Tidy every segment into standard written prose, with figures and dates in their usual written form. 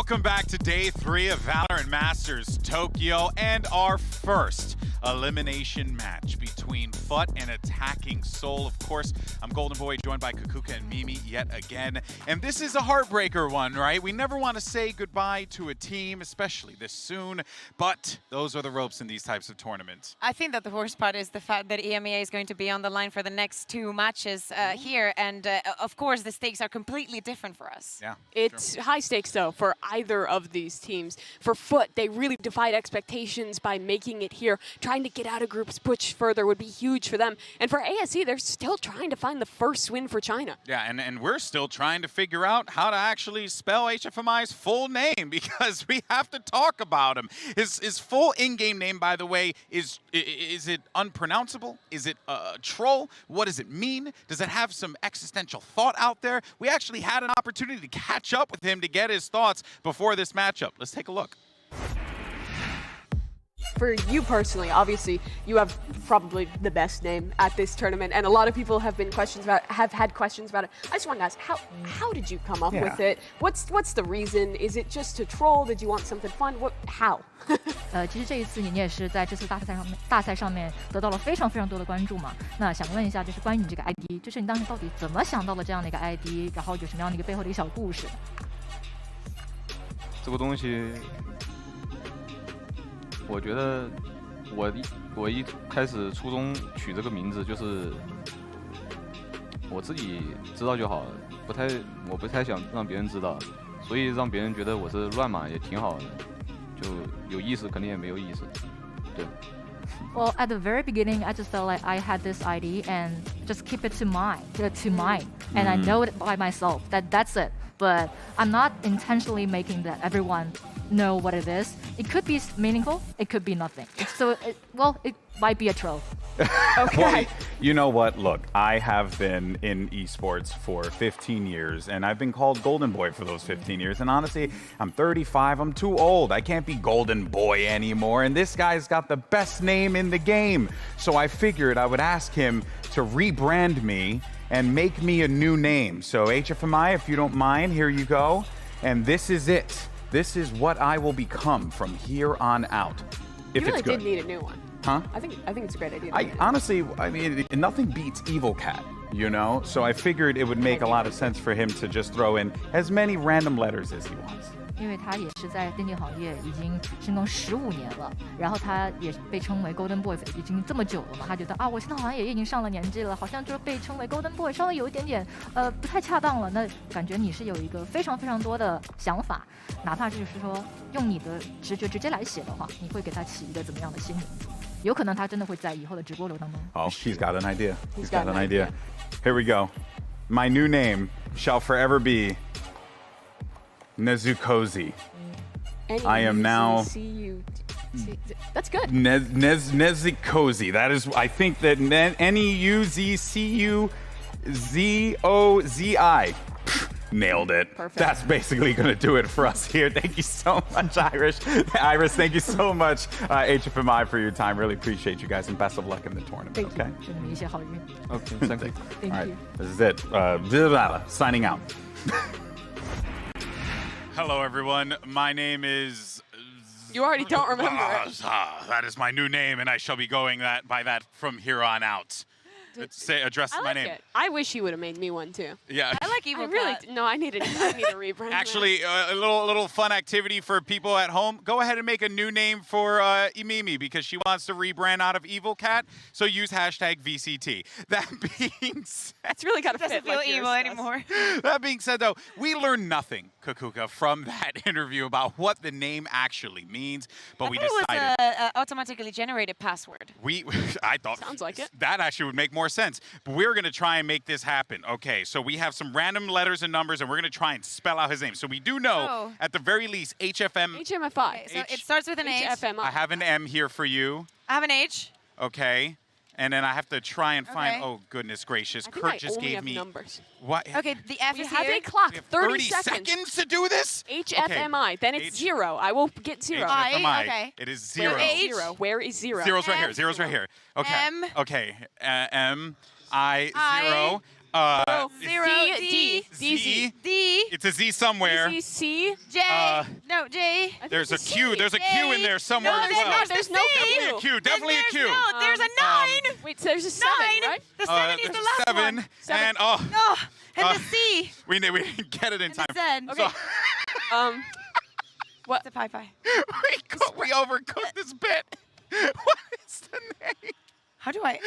Welcome back to day 3 of VALORANT Masters Tokyo and our first elimination match between FUT and Attacking Soul. Of course, I'm Golden Boy, joined by Kakuka and Mimi yet again. And this is a heartbreaker one, right? We never want to say goodbye to a team, especially this soon, but those are the ropes in these types of tournaments. I think that the worst part is the fact that EMEA is going to be on the line for the next 2 matches here, and of course the stakes are completely different for us. Yeah, it's high stakes though for either of these teams. For FUT, they really defied expectations by making it here. Trying to get out of groups, push further would be huge for them. And for ASE, they're still trying to find the first win for China. Yeah, and we're still trying to figure out how to actually spell HFMI's full name, because we have to talk about him. His full in-game name, by the way, is it unpronounceable? Is it a troll? What does it mean? Does it have some existential thought out there? We actually had an opportunity to catch up with him to get his thoughts before this matchup. Let's take a look. For you personally, obviously, you have probably the best name at this tournament, and a lot of people have had questions about it. I just want to ask, how did you come up with it? What's the reason? Is it just to troll? Did you want something fun? How? 其实这一次你也是在这次大赛上面得到了非常多的关注嘛。那想问一下，就是关于你这个 ID， 就是你当时到底怎么想到了这样的一个 ID， 然后有什么样的一个背后的一个小故事？这个东西。 我觉得我一开始初衷取这个名字就是我自己知道就好了，我不太想让别人知道，所以让别人觉得我是乱码也挺好的，就有意思肯定也没有意思，对。 Well, at the very beginning, I just felt like I had this ID and just keep it to mine, and I know it by myself. That's it. But I'm not intentionally making that everyone know what it is. It could be meaningful. It could be nothing. So, it might be a troll. Okay. Well, you know what? Look, I have been in esports for 15 years, and I've been called Golden Boy for those 15 years. And honestly, I'm 35. I'm too old. I can't be Golden Boy anymore. And this guy's got the best name in the game. So I figured I would ask him to rebrand me and make me a new name. So HFMI, if you don't mind, here you go. And this is it. This is what I will become from here on out. If you really it's good. did need a new one. Huh? I think it's a great idea. Honestly, I mean, nothing beats Evil Cat, you know? So I figured it would make a lot of sense for him to just throw in as many random letters as he wants. 因为他也是在电竞行业已经深耕15年了，然后他也被称为 Golden Boy 已经这么久了嘛，他觉得啊，我现在好像也已经上了年纪了，好像就是被称为 Golden Boy 稍微有一点点不太恰当了。那感觉你是有一个非常多的想法，哪怕就是说用你的直觉直接来写的话，你会给他起一个怎么样的新名字？有可能他真的会在以后的直播流当中。Oh, he's got an idea. He's got an idea. Here we go. My new name shall forever be Nezukozy. I am now. That's good. Nezukozy. That is, I think that Neuzcuzozi. Nailed it. Perfect. That's basically going to do it for us here. Thank you so much, Iris. Iris, thank you so much, HFMI, for your time. Really appreciate you guys, and best of luck in the tournament. Thank okay? you. 祝你们一切好运。 Okay, thank you. Thank All right, you. this is it. Signing out. Hello, everyone. My name is... You already don't remember it. That is my new name, and I shall be going by that from here on out. Address I my like name. it. I wish he would have made me one too. Yeah. I like Evil Cat. No, I need a rebrand. Actually, a little fun activity for people at home. Go ahead and make a new name for Imimi, because she wants to rebrand out of Evil Cat. So use hashtag VCT. That being said, It's really got to fit. Doesn't feel like yours evil does. anymore. that being said, though, we learned nothing, Kakuka, from that interview about what the name actually means. But we decided it was an automatically generated password. I thought Sounds like it. that actually would make more sense. But we're going to try and make this happen. Okay, so we have some random letters and numbers, and we're going to try and spell out his name. So we do know, at the very least, HFM. HMFI. Okay, so it starts with an H. HFMI. I have an M here for you. I have an H. Okay. And then I have to try and find. Okay. Oh, goodness gracious. I think Kurt I just only gave have me. numbers. What? Okay, the F We is have here. a clock. We have 30 seconds to do this? HFMI. Then it's 0. I will get 0. HFMI. okay. It is Where 0. is 0? Where is 0? Zero's right here. M. Zero's right here. Okay. M. Okay. M. I. 0. Zero, D. D. D. It's a Z somewhere. D, C. J. No, J. There's a Q. There's a Q in there somewhere No, as there's well. not. There's no Definitely a Q. Definitely a Q. No, there's a 9. Wait, so there's a 7, 9. right? The 7 is There's the a last 7. one. And Oh, and Uh, the C. we didn't get it in And time. the Z. Okay. It's a pie. We overcooked this bit. What is the name? How do I?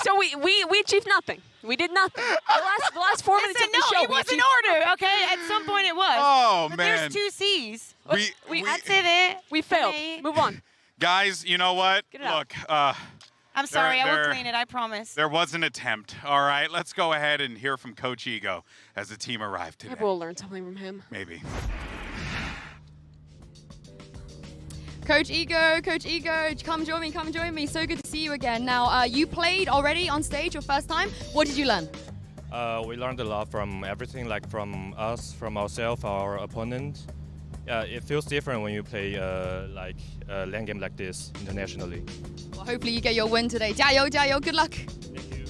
So we achieved nothing. We did nothing. The last 4 minutes Listen, of the show. no, it we was in achieved- order, okay? At some point it was. Oh, but man. there's 2 C's. We That's it. We failed. Okay. Move on. guys, you know what? Get it out. Look, I'm sorry, I will there- clean it, I promise. there was an attempt. All right, let's go ahead and hear from Coach Ego as the team arrived today. Maybe we'll learn something from him. Maybe. Coach Ego, come join me. So good to see you again. Now, you played already on stage your first time. What did you learn? We learned a lot from everything, like from us, from ourselves, our opponent. It feels different when you play like a LAN game like this internationally. Well, hopefully you get your win today. 加油, 加油, good luck. Thank you.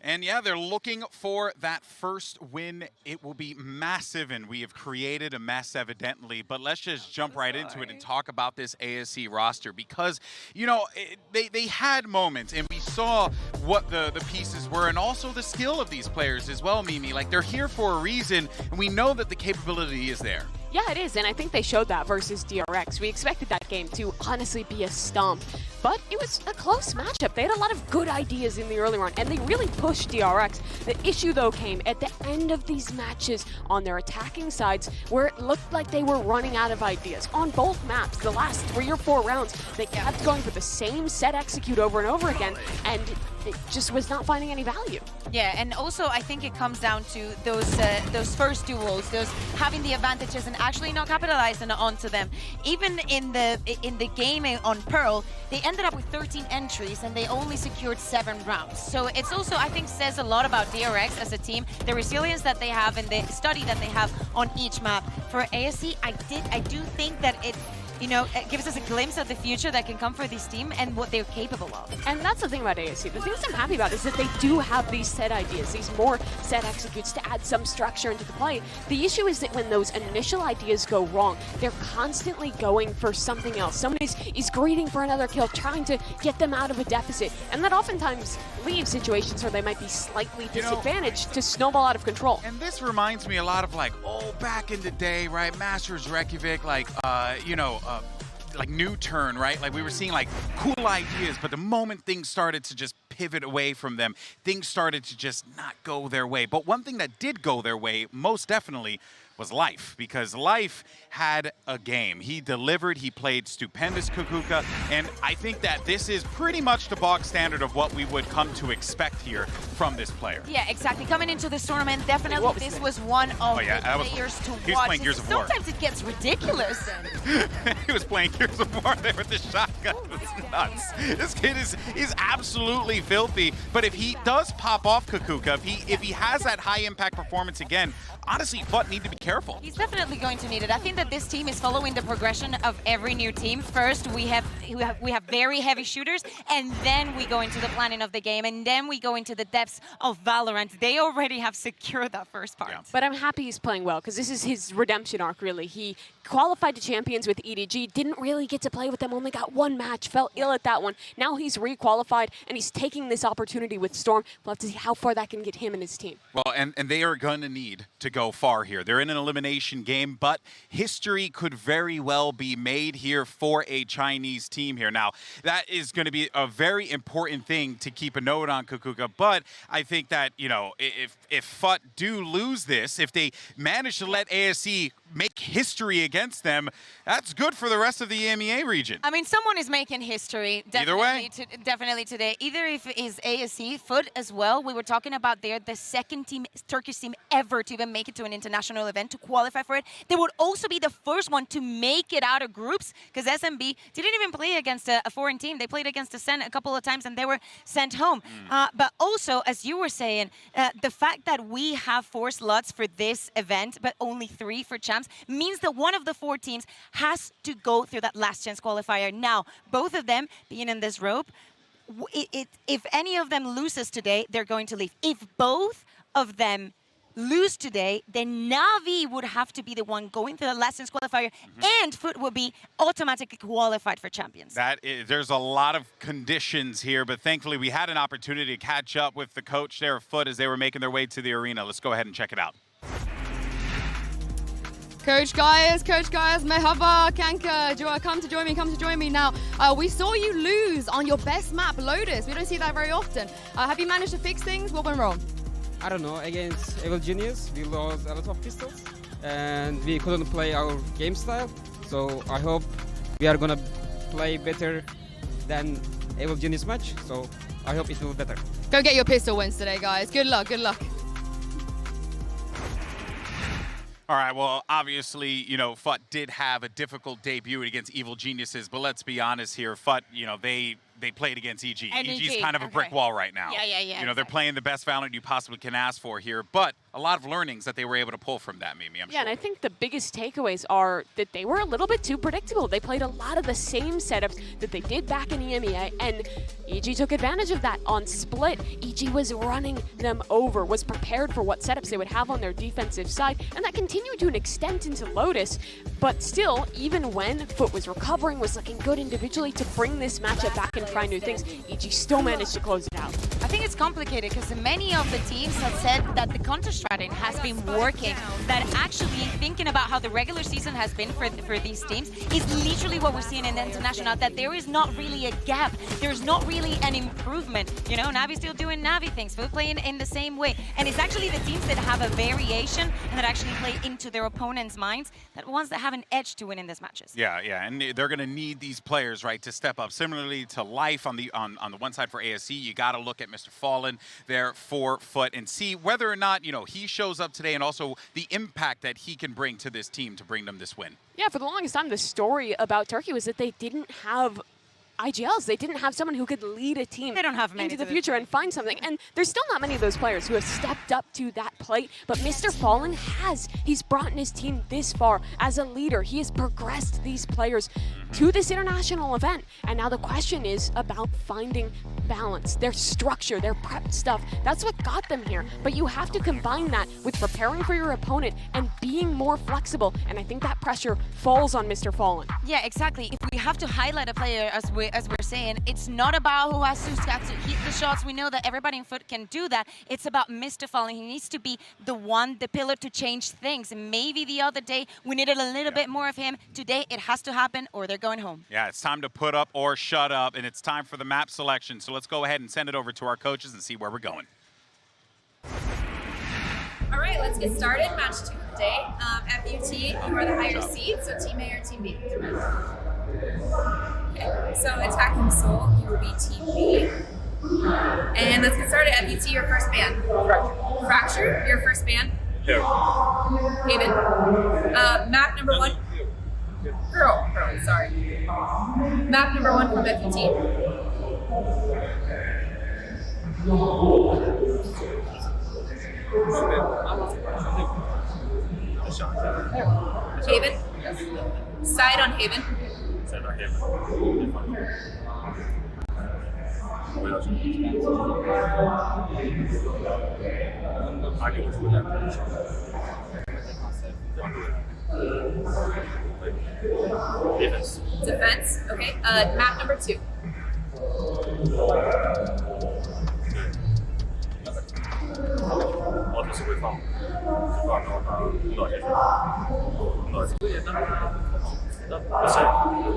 And yeah, they're looking for that first win. It will be massive, and we have created a mess, evidently. But let's just jump right into it and talk about this ASE roster because, you know, they had moments, and we saw what the pieces were, and also the skill of these players as well, Mimi. Like, they're here for a reason, and we know that the capability is there. Yeah, it is, and I think they showed that versus DRX. We expected that game to honestly be a stomp, but it was a close matchup. They had a lot of good ideas in the early run, and they really pushed DRX. The issue, though, came at the end of these matches on their attacking sides, where it looked like they were running out of ideas. On both maps, the last 3 or 4 rounds, they kept going for the same set execute over and over again, and it just was not finding any value. Yeah, and also I think it comes down to those first duels, those having the advantages and actually not capitalizing onto them. Even in the game on Pearl, they ended up with 13 entries and they only secured 7 rounds. So it's also, I think, says a lot about DRX as a team, the resilience that they have and the study that they have on each map. For ASE, I do think that it gives us a glimpse of the future that can come for this team and what they're capable of. And that's the thing about ASE. The things I'm happy about is that they do have these set ideas, these more set executes to add some structure into the play. The issue is that when those initial ideas go wrong, they're constantly going for something else. Someone is greeting for another kill, trying to get them out of a deficit. And that oftentimes leaves situations where they might be slightly disadvantaged to snowball out of control. And this reminds me a lot of like, back in the day, right? Masters Reykjavik, like, like New Turn, right? Like we were seeing like cool ideas, but the moment things started to just pivot away from them, things started to just not go their way. But one thing that did go their way, most definitely, was Life, because Life had a game. He delivered, he played stupendous Kukuka, and I think that this is pretty much the bog standard of what we would come to expect here from this player. Yeah, exactly. Coming into this tournament, definitely this was one of the players to watch. He was playing Gears of War. Sometimes it gets ridiculous. He was playing Gears of War there with the shotgun. It's nuts. This kid is absolutely filthy, but if he does pop off Kukuka, if he has that high impact performance again, honestly, FUT need to be careful. He's definitely going to need it. I think that this team is following the progression of every new team. First, we have very heavy shooters, and then we go into the planning of the game, and then we go into the depths of Valorant. They already have secured that first part. Yeah. But I'm happy he's playing well, because this is his redemption arc, really. He qualified to Champions with EDG, didn't really get to play with them, only got 1 match, felt ill at that one. Now he's re-qualified, and he's taking this opportunity with Storm. We'll have to see how far that can get him and his team. Well, and they are going to need to go far here. They're in an elimination game, but history could very well be made here for a Chinese team here. Now, that is going to be a very important thing to keep a note on, Kukuka, but I think that, if FUT do lose this, if they manage to let ASE make history against them, that's good for the rest of the EMEA region. I mean, someone is making history. Either way. Definitely today. Either if it is ASE, FUT as well. We were talking about they're the second team, Turkish team ever to even make it to an international event, to qualify for it. They would also be the first one to make it out of groups, because SMB didn't even play against a foreign team. They played against Ascent a couple of times and they were sent home. But also, as you were saying, the fact that we have 4 slots for this event, but only 3 for champs, means that one of the 4 teams has to go through that last chance qualifier. Now, both of them being in this rope, if any of them loses today, they're going to leave. If both of them lose today, then Navi would have to be the one going through the lessons qualifier, and FUT would be automatically qualified for champions. There's a lot of conditions here, but thankfully we had an opportunity to catch up with the coach there of FUT as they were making their way to the arena. Let's go ahead and check it out. Coach guys, Mehava, Kanka, come to join me now. We saw you lose on your best map, Lotus. We don't see that very often. Have you managed to fix things? What went wrong? I don't know, against Evil Genius, we lost a lot of pistols and we couldn't play our game style. So I hope we are gonna play better than Evil Genius match. So I hope it will be better. Go get your pistol wins today, guys. Good luck, good luck. All right, well, obviously, you know, FUT did have a difficult debut against Evil Geniuses, but let's be honest here, FUT, you know, they played against EG. EG's kind of a brick wall right now. Yeah. You know, they're playing the best Valorant you possibly can ask for here, but a lot of learnings that they were able to pull from that, Mimi, I'm sure. And I think the biggest takeaways are that they were a little bit too predictable. They played a lot of the same setups that they did back in EMEA, and EG took advantage of that on Split. EG was running them over, was prepared for what setups they would have on their defensive side, and that continued to an extent into Lotus. But still, even when FUT was recovering, was looking good individually to bring this matchup back and try new things, EG still managed to close it out. I think it's complicated because many of the teams have said that the counter strategy has been working, that actually thinking about how the regular season has been for these teams is literally what we're seeing in the international, that there is not really a gap, there's not really an improvement. You know, Navi's still doing Navi things, FUT playing in the same way, and it's actually the teams that have a variation and that actually play into their opponents' minds, that ones that have an edge to win in these matches. Yeah, and they're going to need these players, right, to step up. Similarly to Life on the one side for ASE, you got to look at Mr. Fallen there for FUT and see whether or not, you know, he shows up today and also the impact that he can bring to this team to bring them this win. Yeah, for the longest time, the story about Turkey was that they didn't have IGLs. They didn't have someone who could lead a team into the future and find something. And there's still not many of those players who have stepped up to that plate. But Mr. Fallen has. He's brought his team this far as a leader. He has progressed these players to this international event. And now the question is about finding balance, their structure, their prep stuff. That's what got them here. But you have to combine that with preparing for your opponent and being more flexible. And I think that pressure falls on Mr. Fallen. Yeah, exactly. If we have to highlight a player, as we're saying, it's not about who has to hit the shots. We know that everybody in FUT can do that. It's about Mr. Fallen. He needs to be the one, the pillar to change things. And maybe the other day we needed a little bit more of him. Today it has to happen or they're going home. Yeah, it's time to put up or shut up, and it's time for the map selection. So let's go ahead and send it over to our coaches and see where we're going. All right, let's get started. Match 2 of the day. FUT, you are the higher seed, so Team A or Team B? Okay, so attacking Soul, you will be Team B. And let's get started. FUT, your first ban. Fracture, your first ban. Haven. Map number 1. Pearl, sorry. Map number 1 from FUT. Haven. Side on Haven. Defense. Okay. Map number 2.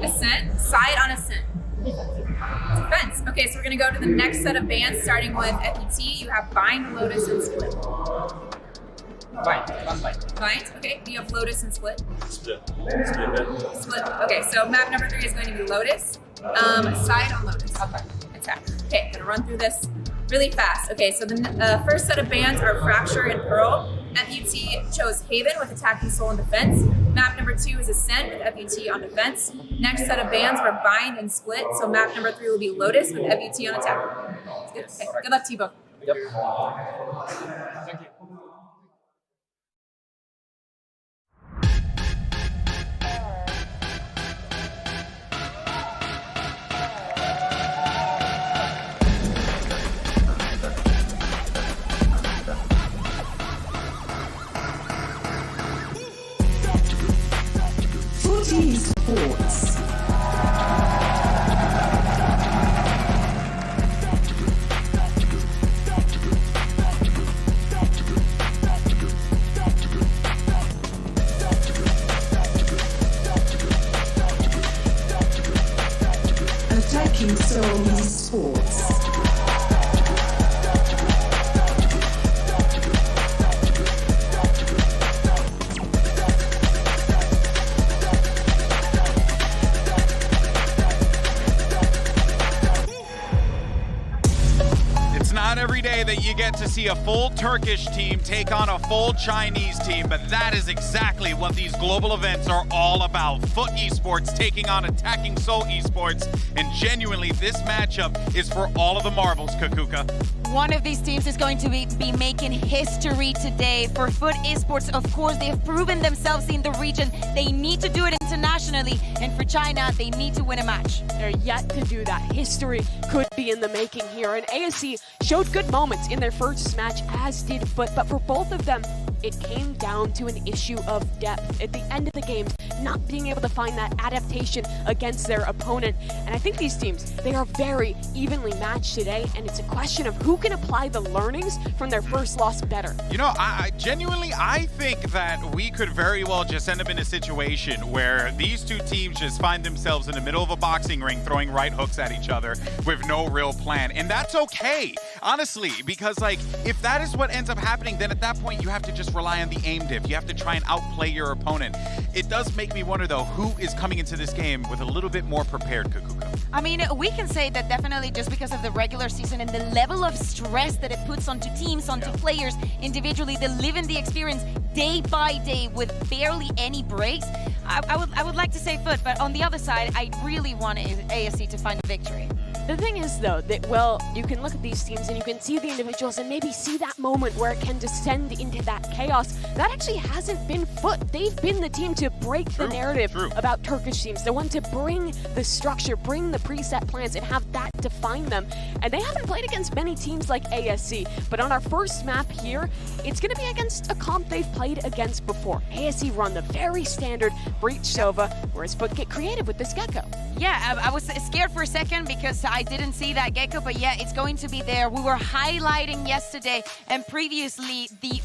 Ascent. Side on Ascent. Defense. Okay, so we're gonna go to the next set of bans, starting with FUT. You have Bind, Lotus, and Split. Bind. Okay. You have Lotus and Split. Split. Okay, so map number 3 is going to be Lotus. Side on Lotus. Attack. Okay, gonna run through this really fast. Okay, so the first set of bans are Fracture and Pearl. FUT chose Haven with attacking Soul and defense. Map number 2 is Ascent with FUT on defense. Next set of bans were Bind and Split. So map number 3 will be Lotus with FUT on attack. Good. Okay, good luck to you both. Yep. Thank you. Attacking Soul Sports. Not every day that you get to see a full Turkish team take on a full Chinese team, but that is exactly what these global events are all about. FUT Esports taking on Attacking Soul Esports, and genuinely this matchup is for all of the marbles, Kakuka. One of these teams is going to be making history today. For FUT Esports, of course, they have proven themselves in the region. They need to do it internationally, and for China, they need to win a match. They're yet to do that. History could be in the making here, and ASE showed good moments in their first match, as did FUT, but for both of them, it came down to an issue of depth. At the end of the game, not being able to find that adaptation against their opponent. And I think these teams, they are very evenly matched today, and it's a question of who can apply the learnings from their first loss better. You know, I genuinely think that we could very well just end up in a situation where these two teams just find themselves in the middle of a boxing ring throwing right hooks at each other with no real plan. And that's okay, honestly, because like if that is what ends up happening, then at that point you have to just rely on the aim diff. You have to try and outplay your opponent. It does make me wonder though, who is coming into this game with a little bit more prepared, Kakuka? I mean, we can say that definitely just because of the regular season and the level of stress that it puts onto teams, onto players individually, they live in the experience day by day with barely any breaks. I would like to say FUT, but on the other side, I really want ASE to find a victory. The thing is, though, that, well, you can look at these teams and you can see the individuals and maybe see that moment where it can descend into that chaos. That actually hasn't been FUT. They've been the team to break the narrative about Turkish teams, the one to bring the structure, bring the preset plans, and have that define them. And they haven't played against many teams like ASE, but on our first map here, it's going to be against a comp they've played against before. ASE run the very standard Breach Sova, whereas FUT get creative with this Gecko. Yeah, I was scared for a second because I didn't see that Gecko, but yeah, it's going to be there. We were highlighting yesterday and previously the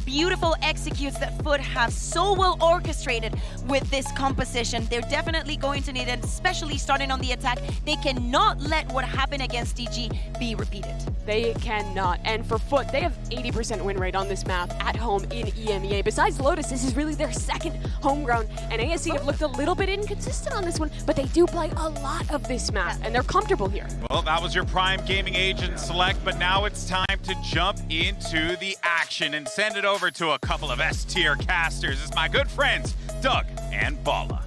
beautiful executes that FUT have so well orchestrated with this composition. They're definitely going to need it, especially starting on the attack. They cannot let what happened against DG be repeated. They cannot. And for FUT, they have 80% win rate on this map at home in EMEA. Besides Lotus, this is really their second homegrown, and ASE have looked a little bit inconsistent on this one, but they do play a lot of this map, and they're comfortable here. Well, that was your Prime Gaming Agent select, but now it's time to jump into the action and send it over to a couple of S-tier casters. It's my good friends, Doug and Bala.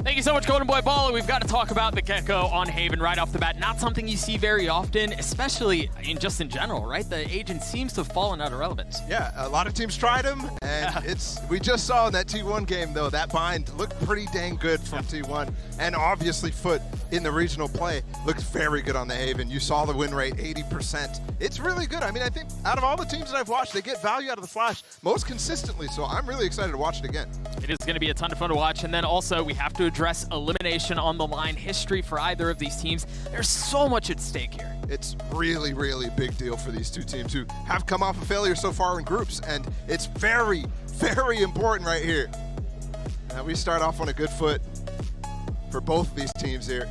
Thank you so much, Golden Boy Bala. We've got to talk about the Gecko on Haven right off the bat. Not something you see very often, especially in general, right? The agent seems to have fallen out of relevance. Yeah, a lot of teams tried him, and we just saw in that T1 game, though, that bind looked pretty dang good from T1. And obviously, FUT in the regional play looked very good on the Haven. You saw the win rate, 80%. It's really good. I mean, I think out of all the teams that I've watched, they get value out of the Flash most consistently, so I'm really excited to watch it again. It is going to be a ton of fun to watch, and then also we have to address elimination on the line history for either of these teams. There's so much at stake here. It's really, really big deal for these two teams who have come off a failure so far in groups, and it's very, very important right here. Now we start off on a good foot for both of these teams here.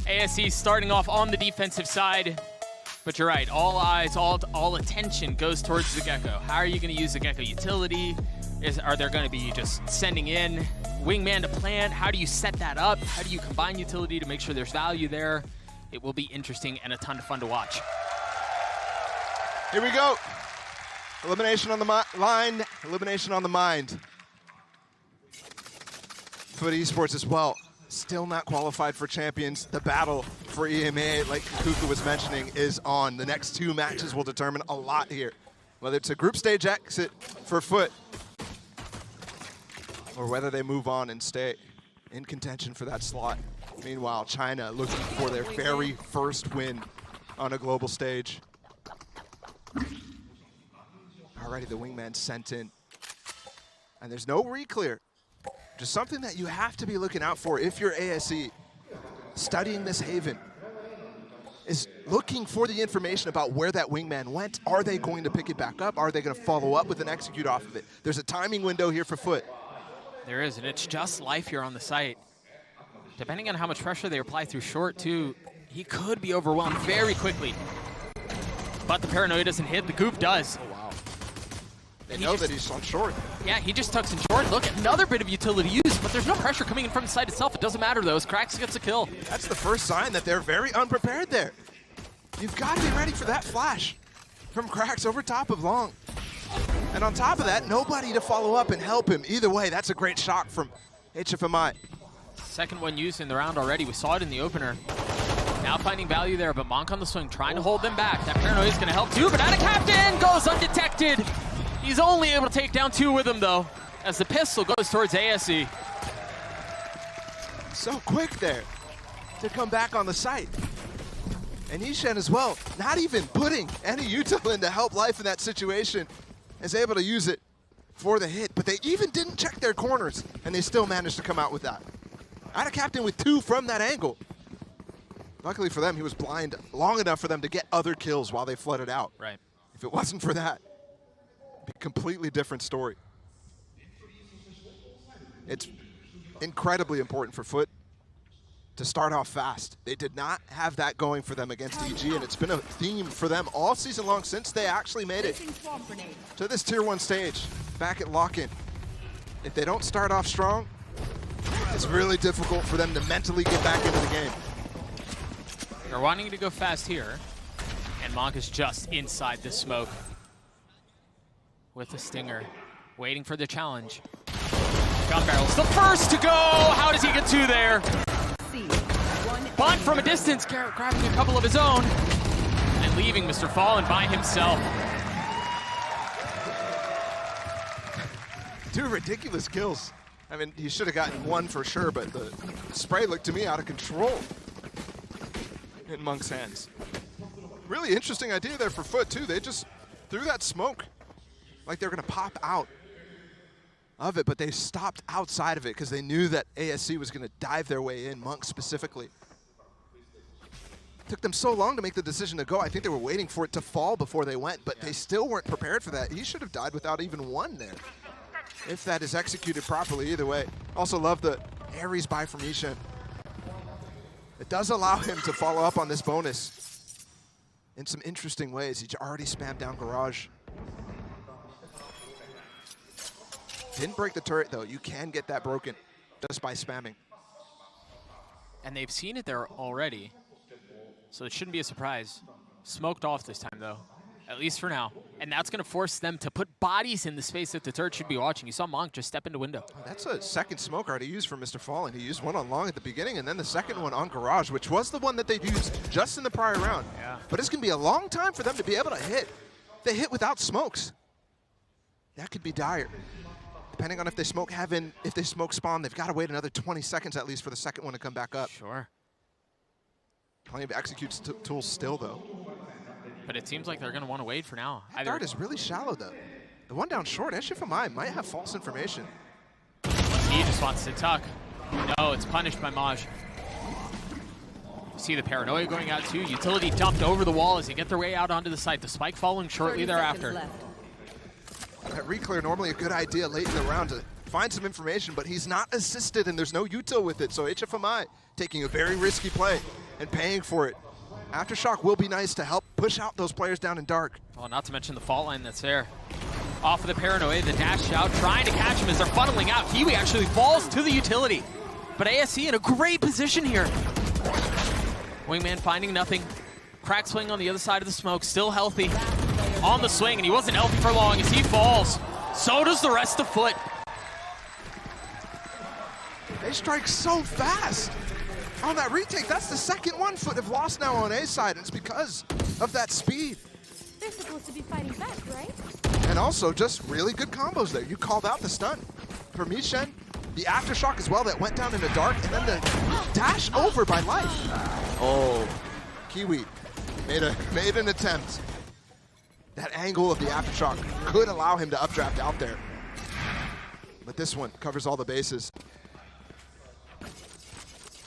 ASE starting off on the defensive side. But you're right, all eyes, all attention goes towards the Gecko. How are you going to use the Gecko utility? Are there going to be just sending in wingman to plant? How do you set that up? How do you combine utility to make sure there's value there? It will be interesting and a ton of fun to watch. Here we go. Elimination on the line, elimination on the mind. FUT Esports as well. Still not qualified for Champions. The battle for EMEA, like Kuka was mentioning, is on. The next two matches will determine a lot here. Whether it's a group stage exit for FUT, or whether they move on and stay in contention for that slot. Meanwhile, China looking for their very first win on a global stage. Already the wingman sent in. And there's no re-clear. Just something that you have to be looking out for if you're ASE, studying this Haven. is looking for the information about where that wingman went. Are they going to pick it back up? Are they going to follow up with an execute off of it? There's a timing window here for FUT. There is, and it's just life here on the site. Depending on how much pressure they apply through short, too, he could be overwhelmed very quickly. But the paranoia doesn't hit, the goop does. Oh, wow. They know that he's on short. Yeah, he just tucks in short. Look, another bit of utility use, but there's no pressure coming in from the site itself. It doesn't matter, though, as Krax gets a kill. That's the first sign that they're very unprepared there. You've got to be ready for that flash from Krax over top of Long. And on top of that, nobody to follow up and help him. Either way, that's a great shock from HFMI. Second one used in the round already. We saw it in the opener. Now finding value there, but Monk on the swing, trying to hold them back. That paranoia is going to help too, but out of Captain goes undetected. He's only able to take down 2 with him, though, as the pistol goes towards ASE. So quick there to come back on the site. And Yishen as well, not even putting any util in to help life in that situation, is able to use it for the hit. But they even didn't check their corners, and they still managed to come out with that. Out of Captain with 2 from that angle. Luckily for them, he was blind long enough for them to get other kills while they flooded out. Right. If it wasn't for that, it'd be a completely different story. It's incredibly important for FUT to start off fast. They did not have that going for them against EG, and it's been a theme for them all season long since they actually made it to this Tier 1 stage back at Lock-In. If they don't start off strong, it's really difficult for them to mentally get back into the game. They're wanting to go fast here, and Monk is just inside the smoke with the stinger, waiting for the challenge. Gun barrel's the first to go! How does he get 2 there? Bunt from a distance, Garrett grabbing a couple of his own, and leaving Mr. Fallen by himself. 2 ridiculous kills. I mean, he should have gotten 1 for sure, but the spray looked to me out of control in Monk's hands. Really interesting idea there for FUT too. They just threw that smoke like they're gonna pop out of it, but they stopped outside of it because they knew that ASE was gonna dive their way in, Monk specifically. Took them so long to make the decision to go. I think they were waiting for it to fall before they went, but they still weren't prepared for that. He should have died without even 1 there, if that is executed properly. Either way. Also love the Ares buy from Yishen. It does allow him to follow up on this bonus in some interesting ways. He already spammed down Garage. Didn't break the turret though. You can get that broken just by spamming. And they've seen it there already, so it shouldn't be a surprise. Smoked off this time though, at least for now. And that's going to force them to put bodies in the space that the turret should be watching. You saw Monk just step into window. Oh, that's a second smoke already used for Mr. Fallen. He used 1 on Long at the beginning, and then the second one on Garage, which was the one that they used just in the prior round. Yeah. But it's going to be a long time for them to be able to hit. They hit without smokes. That could be dire. Depending on if they smoke heaven, if they smoke spawn, they've got to wait another 20 seconds at least for the second one to come back up. Sure. Plenty of execute tools still, though. But it seems like they're going to want to wait for now. That dart is really shallow, though. The one down short, HFMI might have false information. He just wants to tuck. No, it's punished by Maj. See the paranoia going out too. Utility dumped over the wall as they get their way out onto the site. The spike following shortly thereafter. That reclear, normally a good idea late in the round to find some information, but he's not assisted and there's no util with it. So HFMI taking a very risky play and paying for it. Aftershock will be nice to help push out those players down in dark. Well, not to mention the fault line that's there. Off of the paranoia, the dash out, trying to catch him as they're funneling out. Kiwi actually falls to the utility. But ASE in a great position here. Wingman finding nothing. Crack swing on the other side of the smoke, still healthy. On the swing, and he wasn't healthy for long as he falls. So does the rest of FUT. They strike so fast. On that retake, that's the second one FUT have lost now on A side, and it's because of that speed. They're supposed to be fighting back, right? And also just really good combos there. You called out the stun from Yishen, the aftershock as well that went down in the dark, and then the dash over by Life. Oh, Kiwi made an attempt. That angle of the aftershock could allow him to updraft out there. But this one covers all the bases.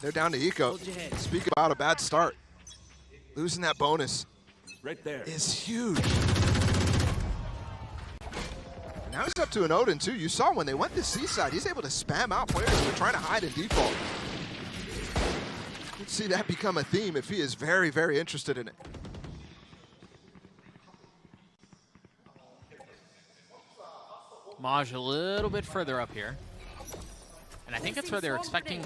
They're down to Eco. Speak about a bad start. Losing that bonus right there is huge. Now he's up to an Odin too. You saw when they went to Seaside, he's able to spam out players who are trying to hide in default. You'd see that become a theme if he is very, very interested in it. Maj a little bit further up here. And I think that's where they're expecting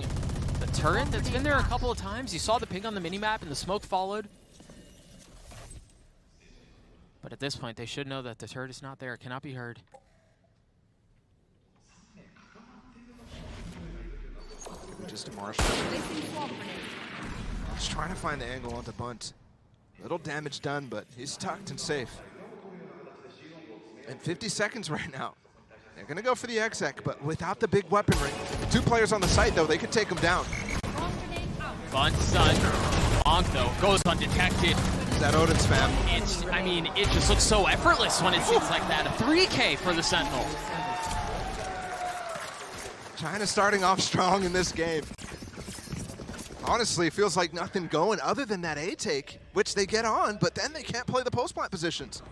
the turret that's been there a couple of times. You saw the ping on the minimap and the smoke followed. But at this point, they should know that the turret is not there. It cannot be heard. Just a Marshall. Just trying to find the angle onto Bunt. Little damage done, but he's tucked and safe. And 50 seconds right now. They're going to go for the exec, but without the big weaponry. The 2 players on the site, though, they could take him down. Bunt stun. Bonk, though, goes undetected. Is that Odin spam? I mean, it just looks so effortless when it seems like that. A 3K for the Sentinel. China starting off strong in this game. Honestly, it feels like nothing going other than that A take, which they get on, but then they can't play the post-plant positions.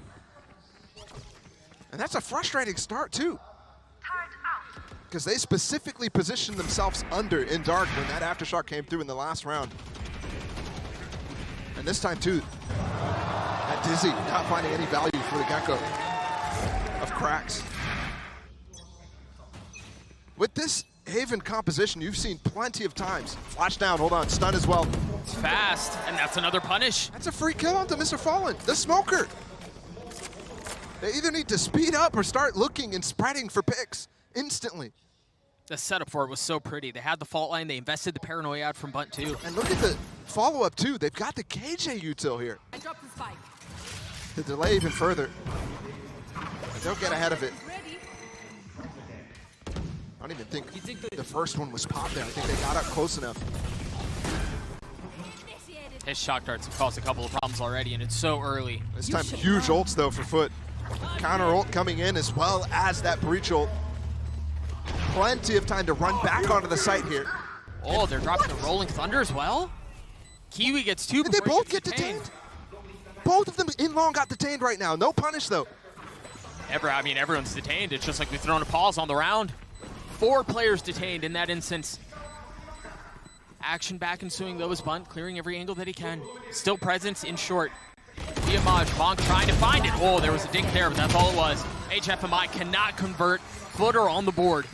And that's a frustrating start, too. Because they specifically positioned themselves under in dark when that aftershock came through in the last round. And this time, too, that Dizzy not finding any value for the Gecko of cracks. With this Haven composition, you've seen plenty of times. Flash down, hold on, stun as well. It's fast, and that's another punish. That's a free kill onto Mr. Fallen, the smoker. They either need to speed up or start looking and spreading for picks instantly. The setup for it was so pretty. They had the fault line, they invested the paranoia out from Bunt too. And look at the follow-up too. They've got the KJ util here. I dropped the spike. To delay even further. They'll get ahead of it. I don't even think the first one was popped there. I think they got up close enough. His shock darts have caused a couple of problems already, and it's so early. This time, huge ults though for Foot. Counter ult coming in as well as that breach ult. Plenty of time to run back onto the site here. Oh, they're dropping the Rolling Thunder as well? Kiwi gets 2 Did they both get detained? Both of them in long got detained right now. No punish though. I mean, everyone's detained. It's just like we've thrown a pause on the round. 4 players detained in that instance. Action back ensuing though is Bunt, clearing every angle that he can. Still presence in short. Via Maj, Bonk trying to find it. Oh, there was a dink there, but that's all it was. HFMI cannot convert. Footer on the board.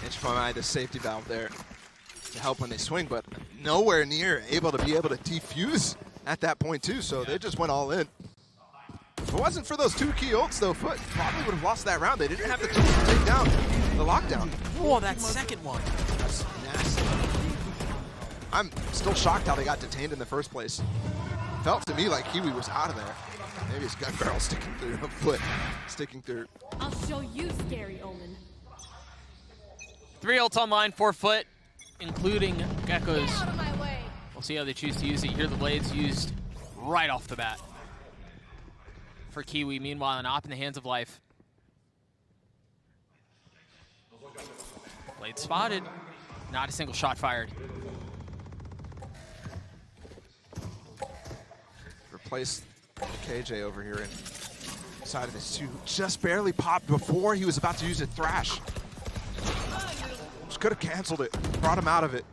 HFMI, the safety valve there to help when they swing, but nowhere near able to defuse at that point too, so they just went all in. If it wasn't for those 2 key ults though, Foot probably would have lost that round. They didn't have the tools to take down the lockdown. Oh, that second one. That's nasty. I'm still shocked how they got detained in the first place. Felt to me like Kiwi was out of there. Maybe his gun barrel sticking through, Foot sticking through. I'll show you, scary Omen. 3 ults online, 4 Foot, including Geckos. Get out of my way. We'll see how they choose to use it. Here the blades used right off the bat. For Kiwi, meanwhile, an op in the hands of life. Blade spotted. Not a single shot fired. Replace the KJ over here inside of this 2. Just barely popped before he was about to use a Thrash. Just could have canceled it, brought him out of it.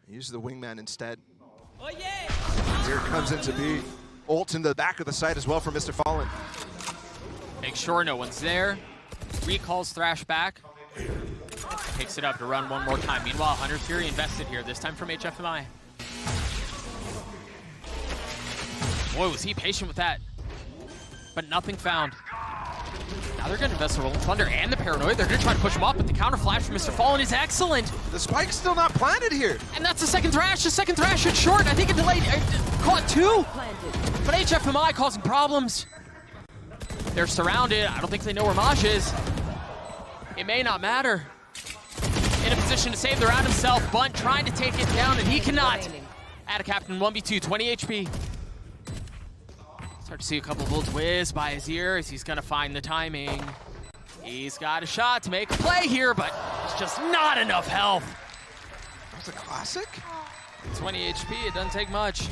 Use the wingman instead. Oh yeah! Here it comes into B. Ult in the back of the site as well for Mr. Fallen. Make sure no one's there. Recalls Thrash back. Picks it up to run one more time. Meanwhile, Hunter's Fury invested here, this time from HFMI. Boy, was he patient with that. But nothing found. Now they're going to invest the Rolling Thunder and the Paranoia. They're going to try to push him up, but the counter flash from Mr. Fallen is excellent. The spike's still not planted here. And that's the second Thrash. The second Thrash hit short. I think it delayed. Caught 2. But HFMI causing problems. They're surrounded. I don't think they know where Maj is. It may not matter. In a position to save the round himself. Bunt trying to take it down, and he cannot. Add a captain, 1v2, 20 HP. Start to see a couple of bullets whiz by his ear as he's going to find the timing. He's got a shot to make a play here, but it's just not enough health. That's a classic. 20 HP, it doesn't take much.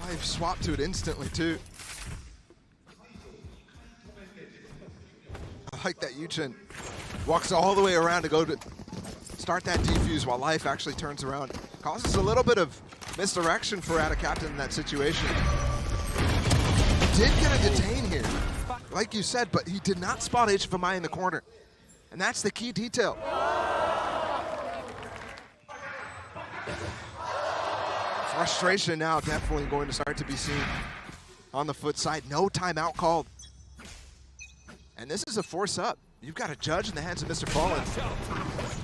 I've swapped to it instantly too. I like that Yuchen walks all the way around to go to start that defuse while Life actually turns around. Causes a little bit of misdirection for Captain in that situation. Did get a detain here, like you said, but he did not spot HFMI in the corner. And that's the key detail. Frustration now definitely going to start to be seen on the FUT side. No timeout called. And this is a force up. You've got a judge in the hands of Mr. Fallen.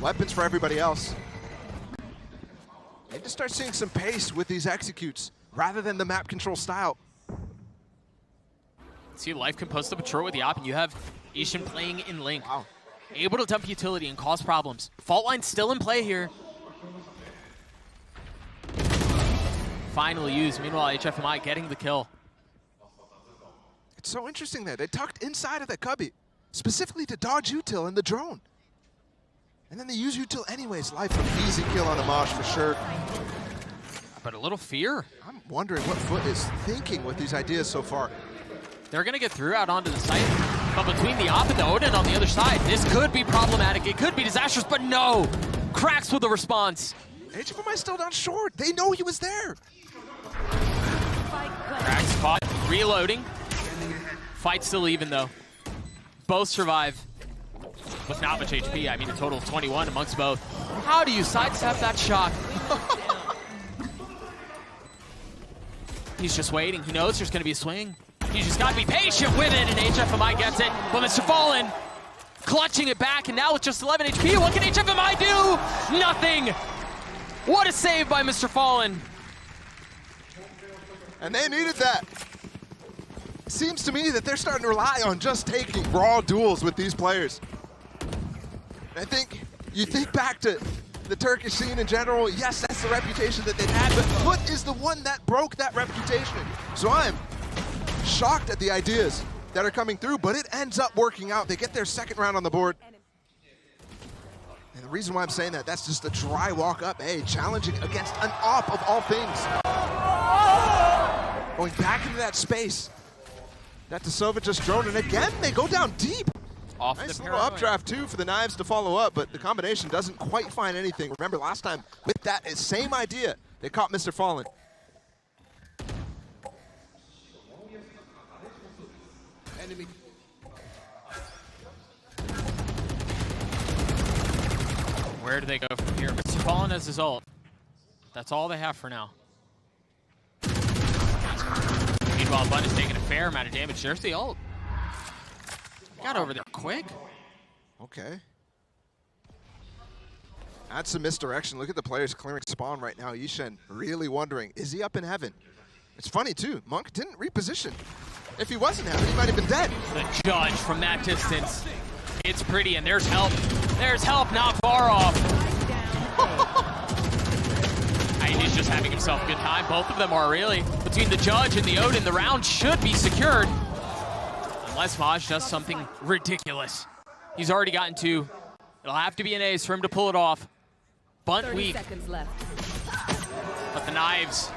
Weapons for everybody else. Need to start seeing some pace with these executes rather than the map control style. See, Life can post up a turret with the op, and you have Ishin playing in link. Wow. Able to dump utility and cause problems. Fault line still in play here. Finally used. Meanwhile, HFMI getting the kill. It's so interesting that they tucked inside of that cubby, specifically to dodge util and the drone. And then they use util anyways. Life an easy kill on Amash for sure. But a little fear. I'm wondering what FUT is thinking with these ideas so far. They're going to get through out onto the site. But between the op and the Odin on the other side, this could be problematic. It could be disastrous, but no. Cracks with the response. HFMI still down short. They know he was there. Cracks caught. Reloading. Fight still even, though. Both survive with not much HP. I mean, a total of 21 amongst both. How do you sidestep that shot? He's just waiting. He knows there's going to be a swing. He's just got to be patient with it, and HFMI gets it. But Mr. Fallen clutching it back, and now with just 11 HP, what can HFMI do? Nothing. What a save by Mr. Fallen. And they needed that. Seems to me that they're starting to rely on just taking raw duels with these players. And I think you think back to the Turkish scene in general, yes, that's the reputation that they've had, but FUT is the one that broke that reputation. So I'm shocked at the ideas that are coming through, but it ends up working out. They get their second round on the board. And the reason why I'm saying that, that's just a dry walk up, challenging against an op of all things. Going back into that space. That Tasova just drone, and again, they go down deep. Off nice the little updraft too for the Knives to follow up, but the combination doesn't quite find anything. Remember last time with that same idea, they caught Mr. Fallen. Enemy. Where do they go from here? Mr. Fallen has his ult. That's all they have for now. Meanwhile, Bun is taking a fair amount of damage. There's the ult. Got over there quick. Okay. Add some misdirection. Look at the players clearing spawn right now. Yishen really wondering, is he up in heaven? It's funny too, Monk didn't reposition. If he wasn't heaven, he might have been dead. The judge from that distance. It's pretty, and there's help. There's help not far off. He's just having himself a good time. Both of them are really. Between the judge and the Odin, the round should be secured. Unless Maj does something ridiculous. He's already gotten two. It'll have to be an ace for him to pull it off. Bunt 30 weak. seconds left. But the Knives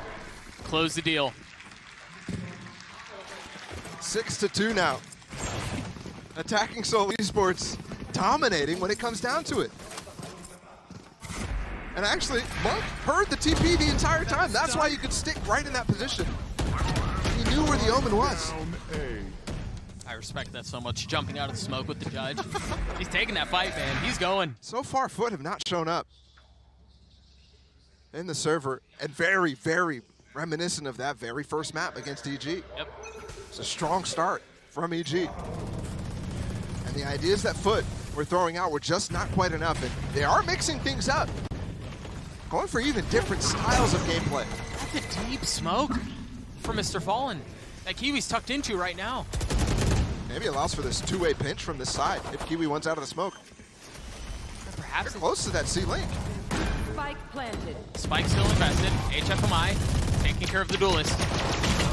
close the deal. 6-2 now. Attacking Seoul Esports dominating when it comes down to it. And actually, Monk heard the TP the entire time. That's why you could stick right in that position. He knew where the Omen was. I respect that so much, jumping out of the smoke with the judge. He's taking that fight, man. He's going. So far, FUT have not shown up in the server, and very, very reminiscent of that very first map against EG. Yep. It's a strong start from EG. And the ideas that FUT were throwing out were just not quite enough, and they are mixing things up. Going for even different styles of gameplay. Look at the deep smoke from Mr. Fallen. That Kiwi's tucked into right now. Maybe allows for this two-way pinch from this side if Kiwi wants out of the smoke. Perhaps they're close to that C-Link. Spike planted. Spike still invested. HFMI taking care of the duelist.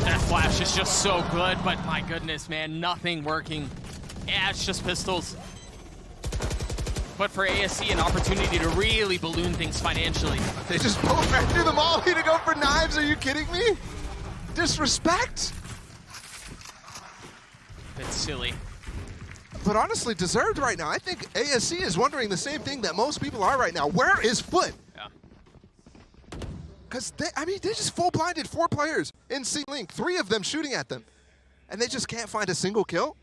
That flash is just so good, but my goodness, man, nothing working. Yeah, it's just pistols. but for ASE, an opportunity to really balloon things financially. They just pulled right through the molly to go for knives. Are you kidding me? Disrespect. It's silly. But honestly, deserved right now. I think ASE is wondering the same thing that most people are right now. Where is FUT? Yeah. Because they just full blinded 4 players in C-Link, 3 of them shooting at them, and they just can't find a single kill.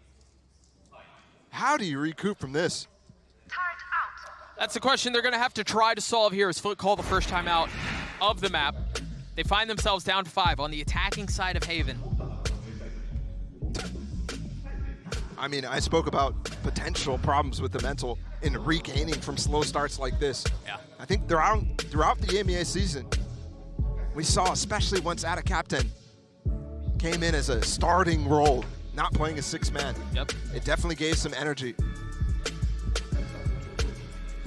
How do you recoup from this? That's the question they're going to have to try to solve here as FUT call the first time out of the map. They find themselves down 5 on the attacking side of Haven. I mean, I spoke about potential problems with the mental in regaining from slow starts like this. Yeah. I think throughout the EMEA season, we saw, especially once Ada Captain came in as a starting role, not playing a 6-man. Yep. It definitely gave some energy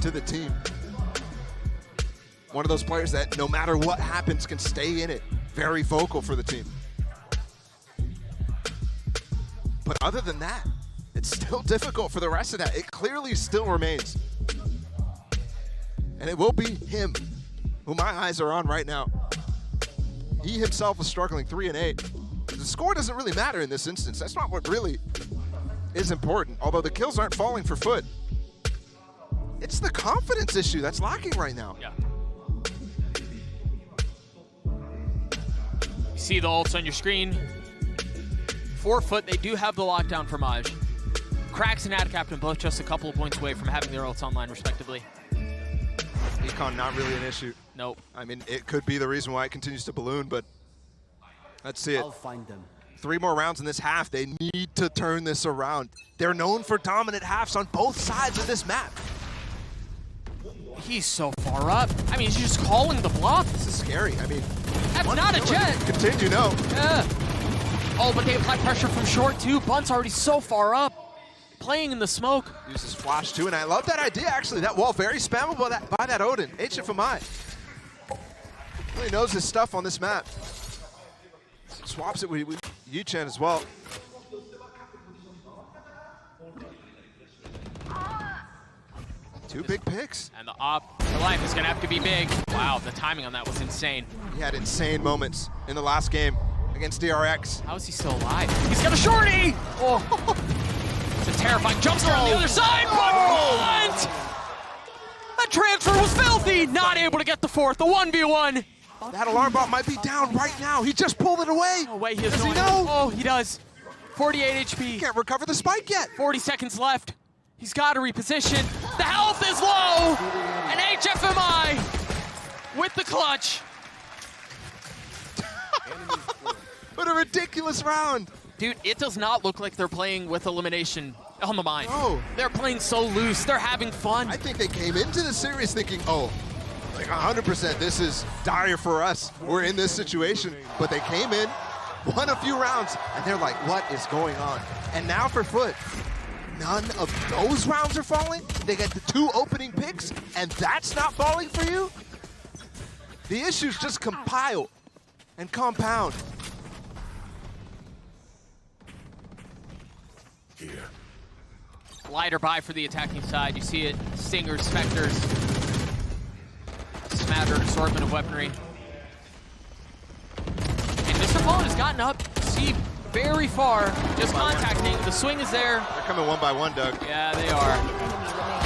to the team. One of those players that no matter what happens can stay in it. Very vocal for the team. But other than that, it's still difficult for the rest of that. It clearly still remains. And it will be him who my eyes are on right now. He himself is struggling 3-8. The score doesn't really matter in this instance. That's not what really is important. Although the kills aren't falling for FUT. It's the confidence issue that's lacking right now. Yeah. You see the ults on your screen. For FUT, they do have the lockdown for Maj. Cracks and Ada Captain both just a couple of points away from having their ults online, respectively. Econ not really an issue. Nope. I mean, it could be the reason why it continues to balloon, but let's see it. I'll find them. 3 more rounds in this half. They need to turn this around. They're known for dominant halves on both sides of this map. He's so far up. I mean, he's just calling the bluff. This is scary. I mean, that's not a jet. Continue, no. Yeah. Oh, but they apply pressure from short, too. Bunt's already so far up. Playing in the smoke. Uses flash, too, and I love that idea, actually. That wall very spammable by that Odin. HFMI. Really knows his stuff on this map. Swaps it with Yu-Chan as well. Two big picks. And the op for life is going to have to be big. Wow, the timing on that was insane. He had insane moments in the last game against DRX. How is he still alive? He's got a shorty! Oh. It's a terrifying jump scare on the other side, but that transfer was filthy! Not able to get the 4th, the 1v1. That alarm bot might be down right now. He just pulled it away. No way, he has Does no he idea. know? Oh, he does. 48 HP. He can't recover the spike yet. 40 seconds left. He's got to reposition. The health is low! And HFMI with the clutch. What a ridiculous round. Dude, it does not look like they're playing with elimination on the mind. No. They're playing so loose. They're having fun. I think they came into the series thinking, oh, like 100% this is dire for us. We're in this situation. But they came in, won a few rounds, and they're like, what is going on? And now for FUT, none of those rounds are falling. They get the 2 opening picks, and that's not falling for you? The issues just compile and compound. Lighter buy for the attacking side. You see it, Stingers, Spectres. Smattered assortment of weaponry. And Mr. Fallen has gotten up, see, very far, just contacting. The swing is there. They're coming one by one, Doug. Yeah, they are.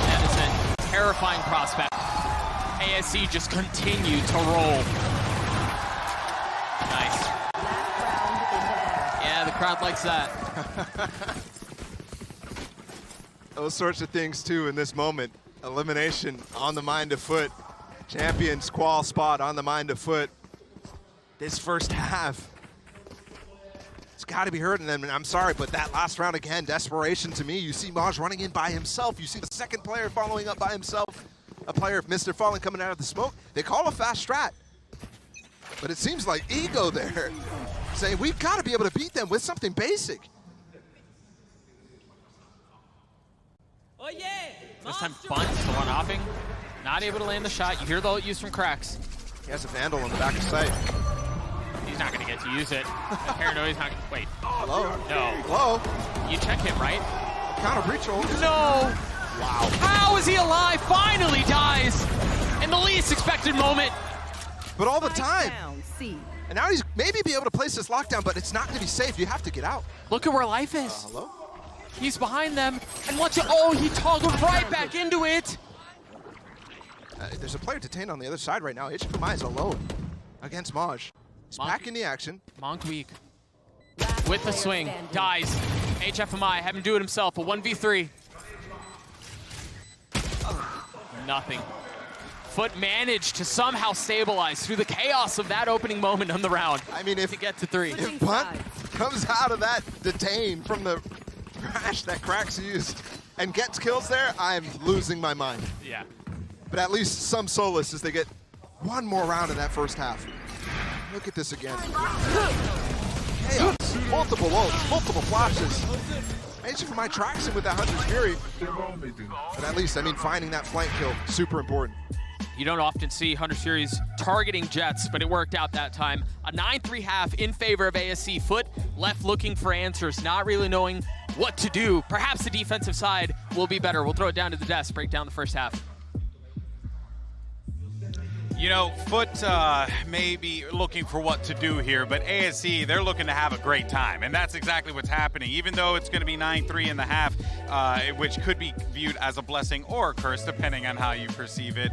That is a terrifying prospect. ASE just continue to roll. Nice. Yeah, the crowd likes that. Those sorts of things too in this moment. Elimination on the mind of FUT. Champions qual spot on the mind of FUT. This first half, it's got to be hurting them, and I'm sorry, but that last round again, desperation to me. You see Maj running in by himself. You see the second player following up by himself. A player of Mr. Fallen coming out of the smoke. They call a fast strat, but it seems like ego there, saying we've got to be able to beat them with something basic. Oh yeah! This time Bunt's the one-offing. Not able to land the shot. You hear the ult use from Cracks. He has a Vandal on the back of sight. He's not going to get to use it. Paranoia's not going to... Wait. Hello? No. Hello? You check him, right? Counter breach ult. No! Wow. How is he alive? Finally dies in the least expected moment. But all the time. And now he's maybe be able to place this lockdown, but it's not going to be safe. You have to get out. Look at where life is. Hello? He's behind them. And what's it? Oh, he toggled right back into it. There's a player detained on the other side right now. HyperX is alone against Maj. He's back in the action. Monk weak. With the swing. Dies. HFMI, have him do it himself. A 1v3. Nothing. FUT managed to somehow stabilize through the chaos of that opening moment on the round. I mean, if to get to 3. If Punt comes out of that detain from the crash that Cracks used and gets kills there, I'm losing my mind. Yeah. But at least some solace as they get one more round in that first half. Look at this again. Chaos, multiple ults, multiple flashes. HFMI tracks him with that Hunter's Fury. But at least, I mean, finding that flank kill, super important. You don't often see Hunter's Furies targeting Jets, but it worked out that time. A 9-3 half in favor of ASE. FUT left looking for answers, not really knowing what to do. Perhaps the defensive side will be better. We'll throw it down to the desk, break down the first half. You know, FUT may be looking for what to do here, but ASE, they're looking to have a great time, and that's exactly what's happening. Even though it's going to be 9-3 in the half, which could be viewed as a blessing or a curse, depending on how you perceive it,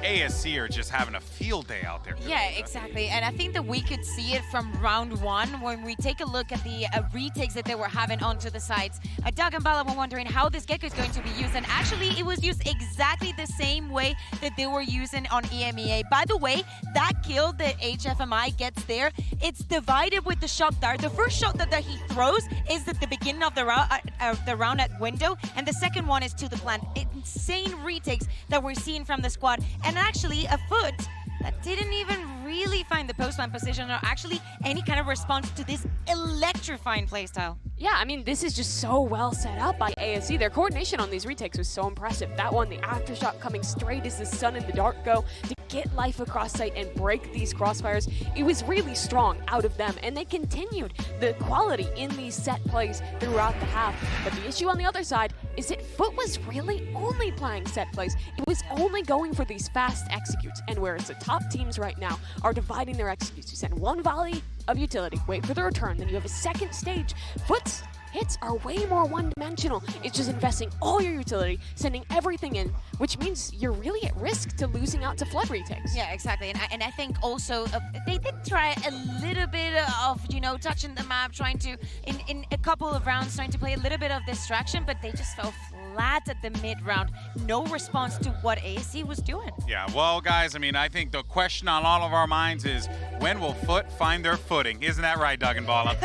ASE are just having a field day out there. Yeah, exactly. And I think that we could see it from round 1 when we take a look at the retakes that they were having onto the sides. Doug and Bala were wondering how this Gecko is going to be used, and actually it was used exactly the same way that they were using on EMEA. By the way, that kill that HFMI gets there, it's divided with the shock dart. The first shot that he throws is at the beginning of the round at window, and the second one is to the plant. Insane retakes that we're seeing from the squad. And actually, a FUT that didn't even really find the post-plant position or actually any kind of response to this electrifying playstyle. Yeah, I mean, this is just so well set up by ASE. Their coordination on these retakes was so impressive. That one, the aftershock coming straight as the sun and the dark go to get life across sight and break these crossfires. It was really strong out of them, and they continued the quality in these set plays throughout the half. But the issue on the other side is that FUT was really only playing set plays. It was only going for these fast executes, and whereas the top teams right now are dividing their executes. You send one volley of utility, wait for the return, then you have a second stage. FUT's hits are way more one-dimensional. It's just investing all your utility, sending everything in, which means you're really at risk to losing out to flood retakes. Yeah, exactly. And I think also they did try a little bit of, you know, touching the map, trying to, in a couple of rounds, trying to play a little bit of distraction, but they just fell flat at the mid-round. No response to what ASE was doing. Yeah, well, guys, I mean, I think the question on all of our minds is, when will FUT find their footing? Isn't that right, Doug and Bala?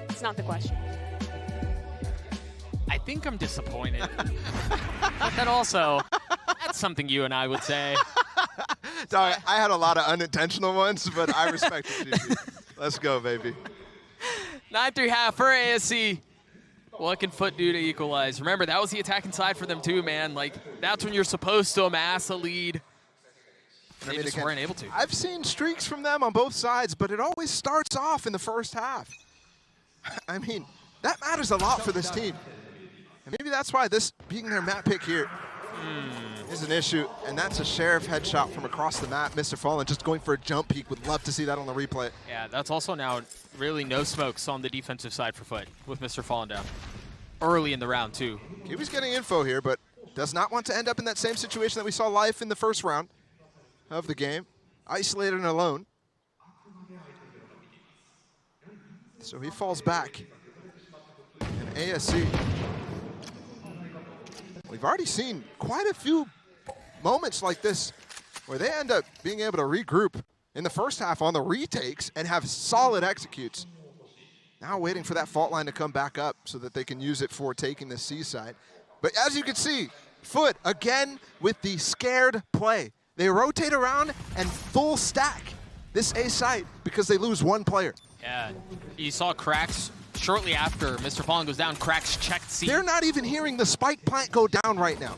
It's not the question. I think I'm disappointed. But then also, that's something you and I would say. Dog, I had a lot of unintentional ones, but I respect it. Let's go, baby. 9-3 half for ASE. What can FUT do to equalize? Remember, that was the attacking side for them too, man. Like, that's when you're supposed to amass a lead. They just weren't able to. I've seen streaks from them on both sides, but it always starts off in the first half. I mean, that matters a lot for this team. And maybe that's why this being their map pick here is an issue. And that's a Sheriff headshot from across the map. Mr. Fallen just going for a jump peek. Would love to see that on the replay. Yeah, that's also now really no smokes on the defensive side for FUT with Mr. Fallen down. Early in the round, too. Kiwi's getting info here, but does not want to end up in that same situation that we saw live in the first round of the game. Isolated and alone. So he falls back. And ASE. We've already seen quite a few moments like this where they end up being able to regroup in the first half on the retakes and have solid executes. Now waiting for that fault line to come back up so that they can use it for taking the C side. But as you can see, FUT again with the scared play. They rotate around and full stack this A site because they lose one player. Yeah, you saw Cracks shortly after Mr. Fallen goes down. Cracks checked C. They're not even hearing the spike plant go down right now.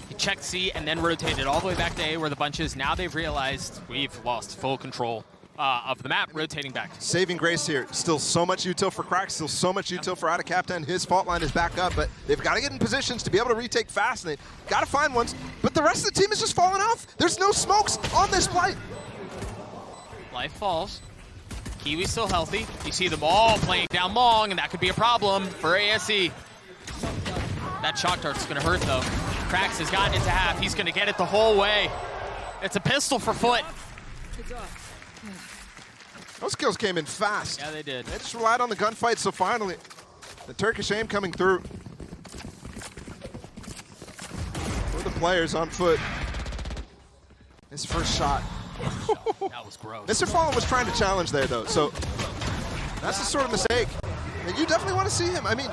He checked C and then rotated all the way back to A where the bunch is. Now they've realized we've lost full control. of the map, rotating back. Saving grace here. Still so much util for Crack, still so much util for Out of Captain. His fault line is back up, but they've got to get in positions to be able to retake fast, and they've got to find ones. But the rest of the team is just falling off. There's no smokes on this play. Life falls. Kiwi's still healthy. You see them all playing down long, and that could be a problem for ASE. That shock dart's gonna hurt though. Krax has gotten into half. He's gonna get it the whole way. It's a pistol for FUT. Those kills came in fast. Yeah, they did. They just relied on the gunfight, so finally, the Turkish aim coming through. For the players on FUT. His first shot. That was gross. Mr. Fallen was trying to challenge there, though, so that's the sort of mistake. And you definitely want to see him. I mean,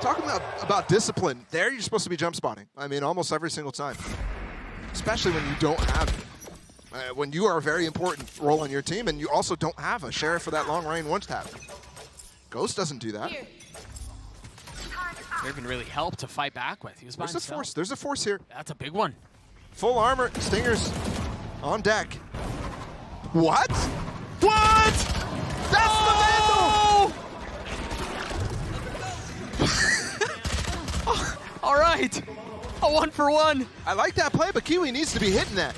talking about discipline, there you're supposed to be jump spotting. I mean, almost every single time. Especially when you don't have, when you are a very important role on your team and you also don't have a sheriff for that long range one tap. Ghost doesn't do that. Raven really helped to fight back with. He was by There's a himself. force. There's a force here. That's a big one. Full armor. Stingers on deck. What? What? That's the Vandal! All right. A 1-for-1. I like that play, but Kiwi needs to be hitting that.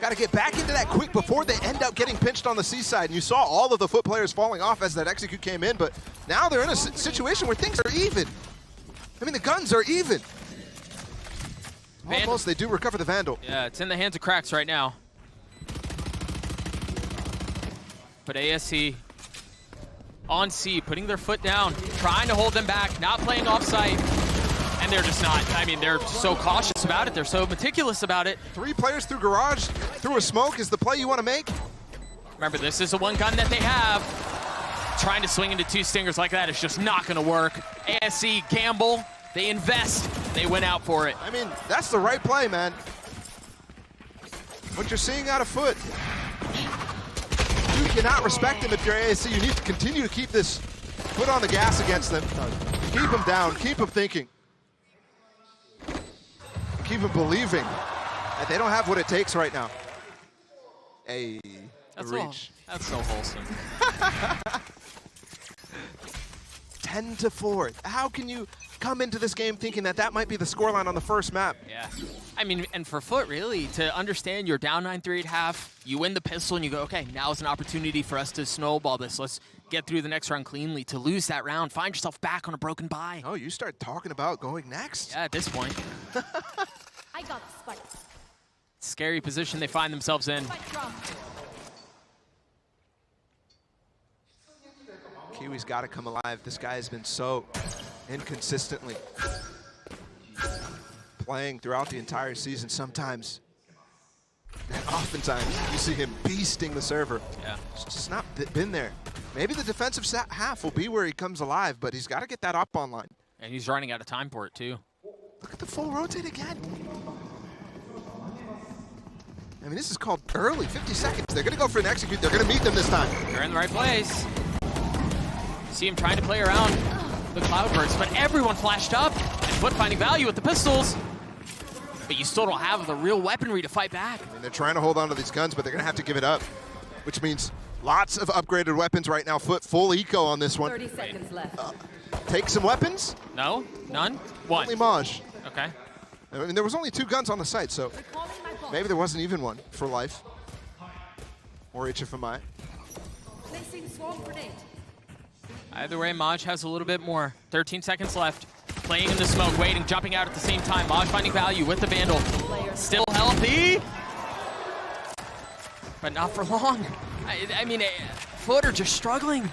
Got to get back into that quick before they end up getting pinched on the seaside. And you saw all of the FUT players falling off as that execute came in, but now they're in a situation where things are even. I mean, the guns are even. Almost, they do recover the Vandal. Yeah, it's in the hands of Krax right now. But ASE on C, putting their foot down, trying to hold them back, not playing off-site. And they're just not, I mean, they're so cautious about it. They're so meticulous about it. 3 players through garage, through a smoke is the play you want to make. Remember, this is the one gun that they have. Trying to swing into 2 stingers like that is just not going to work. ASE gamble, they invest, they went out for it. I mean, that's the right play, man. What you're seeing out of FUT, you cannot respect them if you're ASE. You need to continue to keep this foot on the gas against them. Keep them down, keep them thinking. Keep them believing that they don't have what it takes right now. Hey, That's reach. That's so wholesome. 10-4. How can you come into this game thinking that that might be the scoreline on the first map? Yeah. I mean, and for FUT, really, to understand you're down 9-3 at half, you win the pistol, and you go, okay, now is an opportunity for us to snowball this. Let's get through the next round cleanly. To lose that round, find yourself back on a broken bye. Oh, you start talking about going next? Yeah, at this point. I got the spike. Scary position they find themselves in. Kiwi's got to come alive. This guy has been so inconsistently playing throughout the entire season. Sometimes, and oftentimes, you see him beasting the server. Yeah. It's just not been there. Maybe the defensive half will be where he comes alive, but he's got to get that up online. And he's running out of time for it, too. Look at the full rotate again. I mean, this is called early, 50 seconds. They're going to go for an execute. They're going to meet them this time. They're in the right place. See him trying to play around the Cloudburst, but everyone flashed up, and FUT finding value with the pistols. But you still don't have the real weaponry to fight back. I mean, they're trying to hold on to these guns, but they're going to have to give it up, which means lots of upgraded weapons right now. FUT full eco on this one. 30 seconds left. Take some weapons. No? None? One. Only Maj. Okay. I mean, there was only 2 guns on the site, so maybe there wasn't even one for life. Or HFMI. Placing swarm grenade. Either way, Maj has a little bit more. 13 seconds left. Playing in the smoke, waiting, jumping out at the same time. Maj finding value with the Vandal. Still healthy. But not for long. I mean, FUT are just struggling.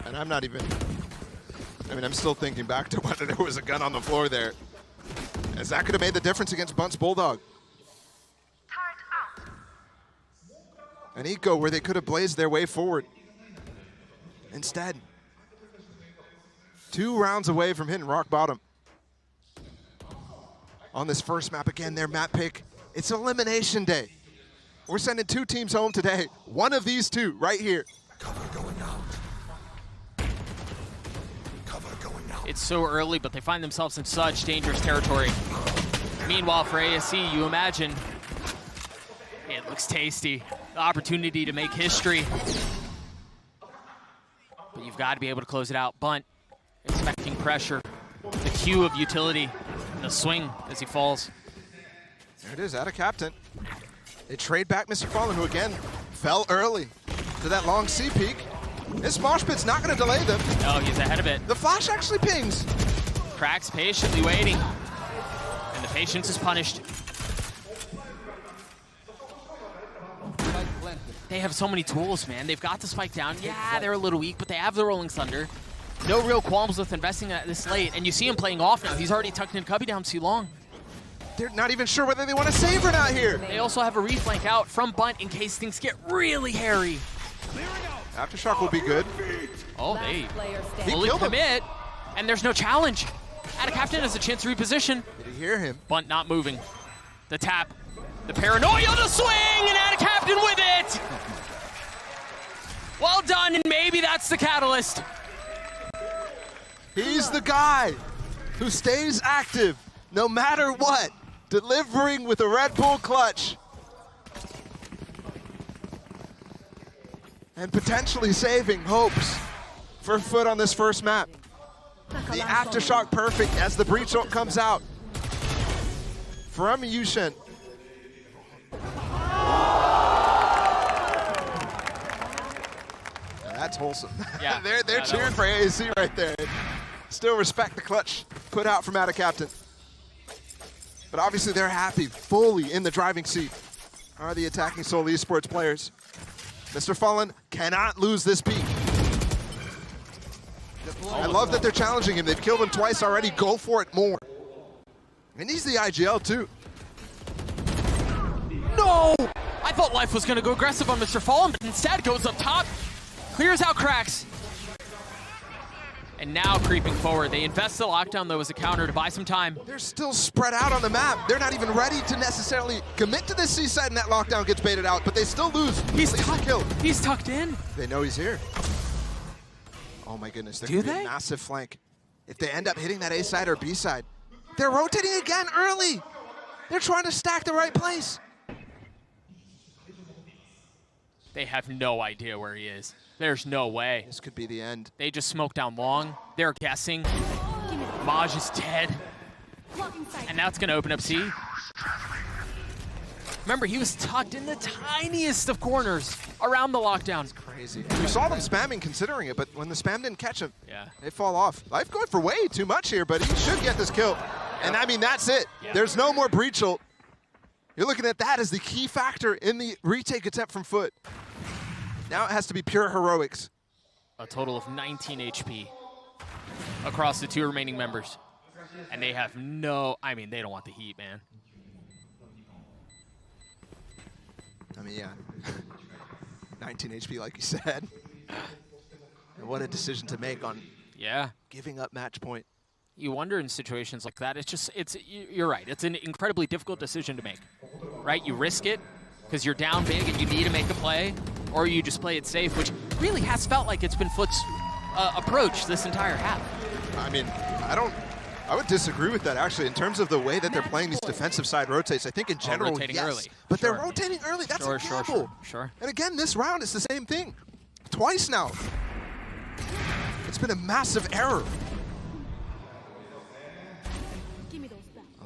And I'm not even, I mean, I'm still thinking back to whether there was a gun on the floor there. As that could have made the difference against Bunt's Bulldog. An eco where they could have blazed their way forward. Instead, 2 rounds away from hitting rock bottom. On this first map, again, their map pick, it's elimination day. We're sending 2 teams home today. One of these 2 right here. It's so early, but they find themselves in such dangerous territory. Meanwhile, for ASE, you imagine It looks tasty. The opportunity to make history. But you've got to be able to close it out. Bunt, expecting pressure. The cue of utility. And the swing as he falls. There it is, out of captain. They trade back Mr. Fallen, who again fell early to that long C peak. This mosh pit's not going to delay them. No, he's ahead of it. The flash actually pings. Cracks patiently waiting. And the patience is punished. They have so many tools, man. They've got the spike down. Yeah, they're a little weak, but they have the Rolling Thunder. No real qualms with investing at this late. And you see him playing off now. He's already tucked in Cubby down too long. They're not even sure whether they want to save or not here. They also have a reflank out from Bunt in case things get really hairy. Aftershock will be good. Oh, they fully commit, and there's no challenge. Ada Captain has a chance to reposition. Did you hear him? Bunt not moving. The tap, the paranoia, the swing, and Ada Captain with it! Well done, and maybe that's the catalyst. He's the guy who stays active no matter what, delivering with a Red Bull clutch. And potentially saving hopes for FUT on this first map. The Aftershock perfect as the breach ult comes out from Yushin. That's wholesome. Yeah. they're cheering for ASE right there. Still respect the clutch put out from Ada Captain. But obviously they're happy, fully in the driving seat are the attacking Seoul Esports players. Mr. Fallen cannot lose this peak. I love that they're challenging him. They've killed him twice already. Go for it more. And he's the IGL too. No! I thought Life was going to go aggressive on Mr. Fallen, but instead goes up top, clears out cracks. And now creeping forward. They invest the lockdown though as a counter to buy some time. They're still spread out on the map. They're not even ready to necessarily commit to this seaside, and that lockdown gets baited out, but they still lose. He's tucked in. They know he's here. Oh my goodness, there could be a massive flank. If they end up hitting that A side or B side, they're rotating again early. They're trying to stack the right place. They have no idea where he is. There's no way. This could be the end. They just smoked down long. They're guessing. Maj is dead. And now it's going to open up C. Remember, he was tucked in the tiniest of corners around the lockdown. It's crazy. We saw them spamming considering it, but when the spam didn't catch him, they fall off. Life going for way too much here, but he should get this kill. And I mean, that's it. There's no more breach ult. You're looking at that as the key factor in the retake attempt from FUT. Now it has to be pure heroics. A total of 19 HP across the two remaining members. And they have no, I mean, they don't want the heat, man. I mean, yeah. 19 HP, like you said. And what a decision to make on giving up match point. You wonder in situations like that, you're right. It's an incredibly difficult decision to make, right? You risk it because you're down big and you need to make a play, or you just play it safe, which really has felt like it's been FUT's approach this entire half. I mean, I would disagree with that, actually, in terms of the way that they're playing these defensive side rotates. I think in general, rotating early. But they're rotating early. That's a gamble. Sure. And again, this round, it's the same thing. Twice now. It's been a massive error.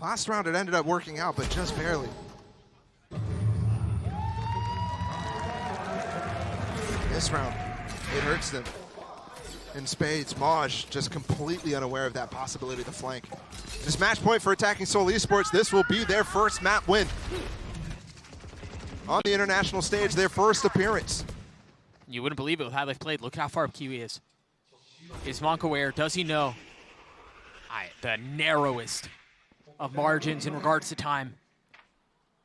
Last round, it ended up working out, but just barely. This round, it hurts them. In spades, Maj just completely unaware of that possibility of the flank. This match point for attacking Seoul Esports, this will be their first map win. On the international stage, their first appearance. You wouldn't believe it with how they've played. Look how far up Kiwi is. Is Monk aware? Does he know? The narrowest of margins in regards to time.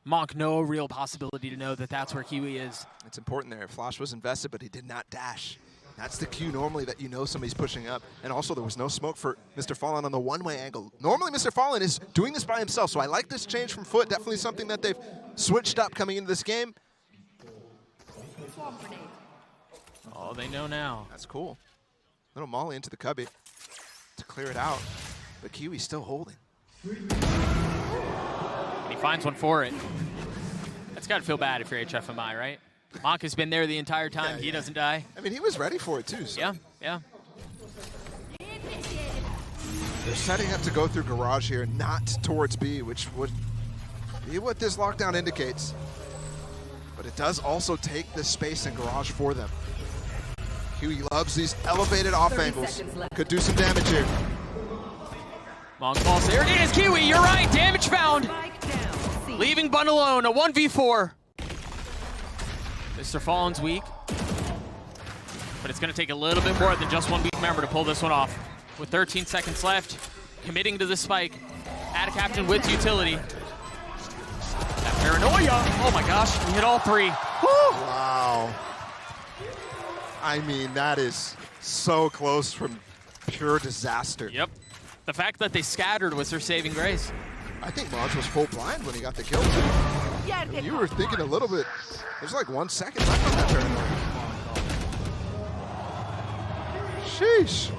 Monk, no real possibility to know that that's where Kiwi is. It's important there. Flash was invested, but he did not dash. That's the cue normally that you know somebody's pushing up. And also there was no smoke for Mr. Fallen on the one-way angle. Normally Mr. Fallen is doing this by himself, so I like this change from FUT. Definitely something that they've switched up coming into this game. Oh, they know now. That's cool. Little molly into the cubby to clear it out. But Kiwi's still holding. And he finds one for it. That's got to feel bad if you're HFMI, right? Monk has been there the entire time. Yeah, he doesn't die. I mean, he was ready for it too. So. Yeah, yeah. They're setting up to go through garage here, not towards B, which would be what this lockdown indicates. But it does also take this space in garage for them. Huey loves these elevated off angles. Could do some damage here. Long falls. There it is, Kiwi. You're right. Damage found. Leaving Bun alone. A 1v4. Mr. Fallen's weak. But it's going to take a little bit more than just one weak member to pull this one off. With 13 seconds left, committing to the spike. Add a captain with utility. That paranoia. Oh my gosh, we hit all three. Woo! Wow. I mean, that is so close from pure disaster. Yep. The fact that they scattered was their saving grace. I think Maj was full blind when he got the kill too. I mean, you were thinking a little bit. There's like 1 second left on that paranoia. Sheesh.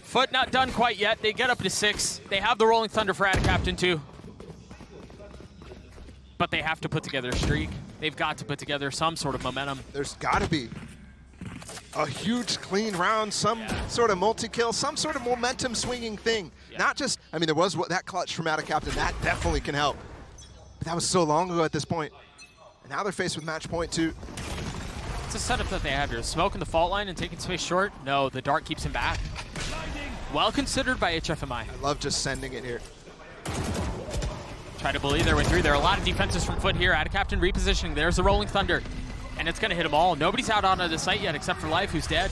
FUT not done quite yet. They get up to 6. They have the Rolling Thunder for Add a Captain too. But they have to put together a streak. They've got to put together some sort of momentum. There's got to be a huge clean round, some sort of multi-kill, some sort of momentum swinging thing. Not just, I mean, there was that clutch from Add a Captain. That definitely can help. But that was so long ago at this point. And now they're faced with match point 2. It's a setup that they have here. Smoking the fault line and taking space short. No, the dart keeps him back. Well considered by HFMI. I love just sending it here. Try to bully their way through. There are a lot of defenses from FUT here. Add a Captain repositioning. There's the Rolling Thunder. And it's going to hit them all. Nobody's out onto the site yet except for Life, who's dead.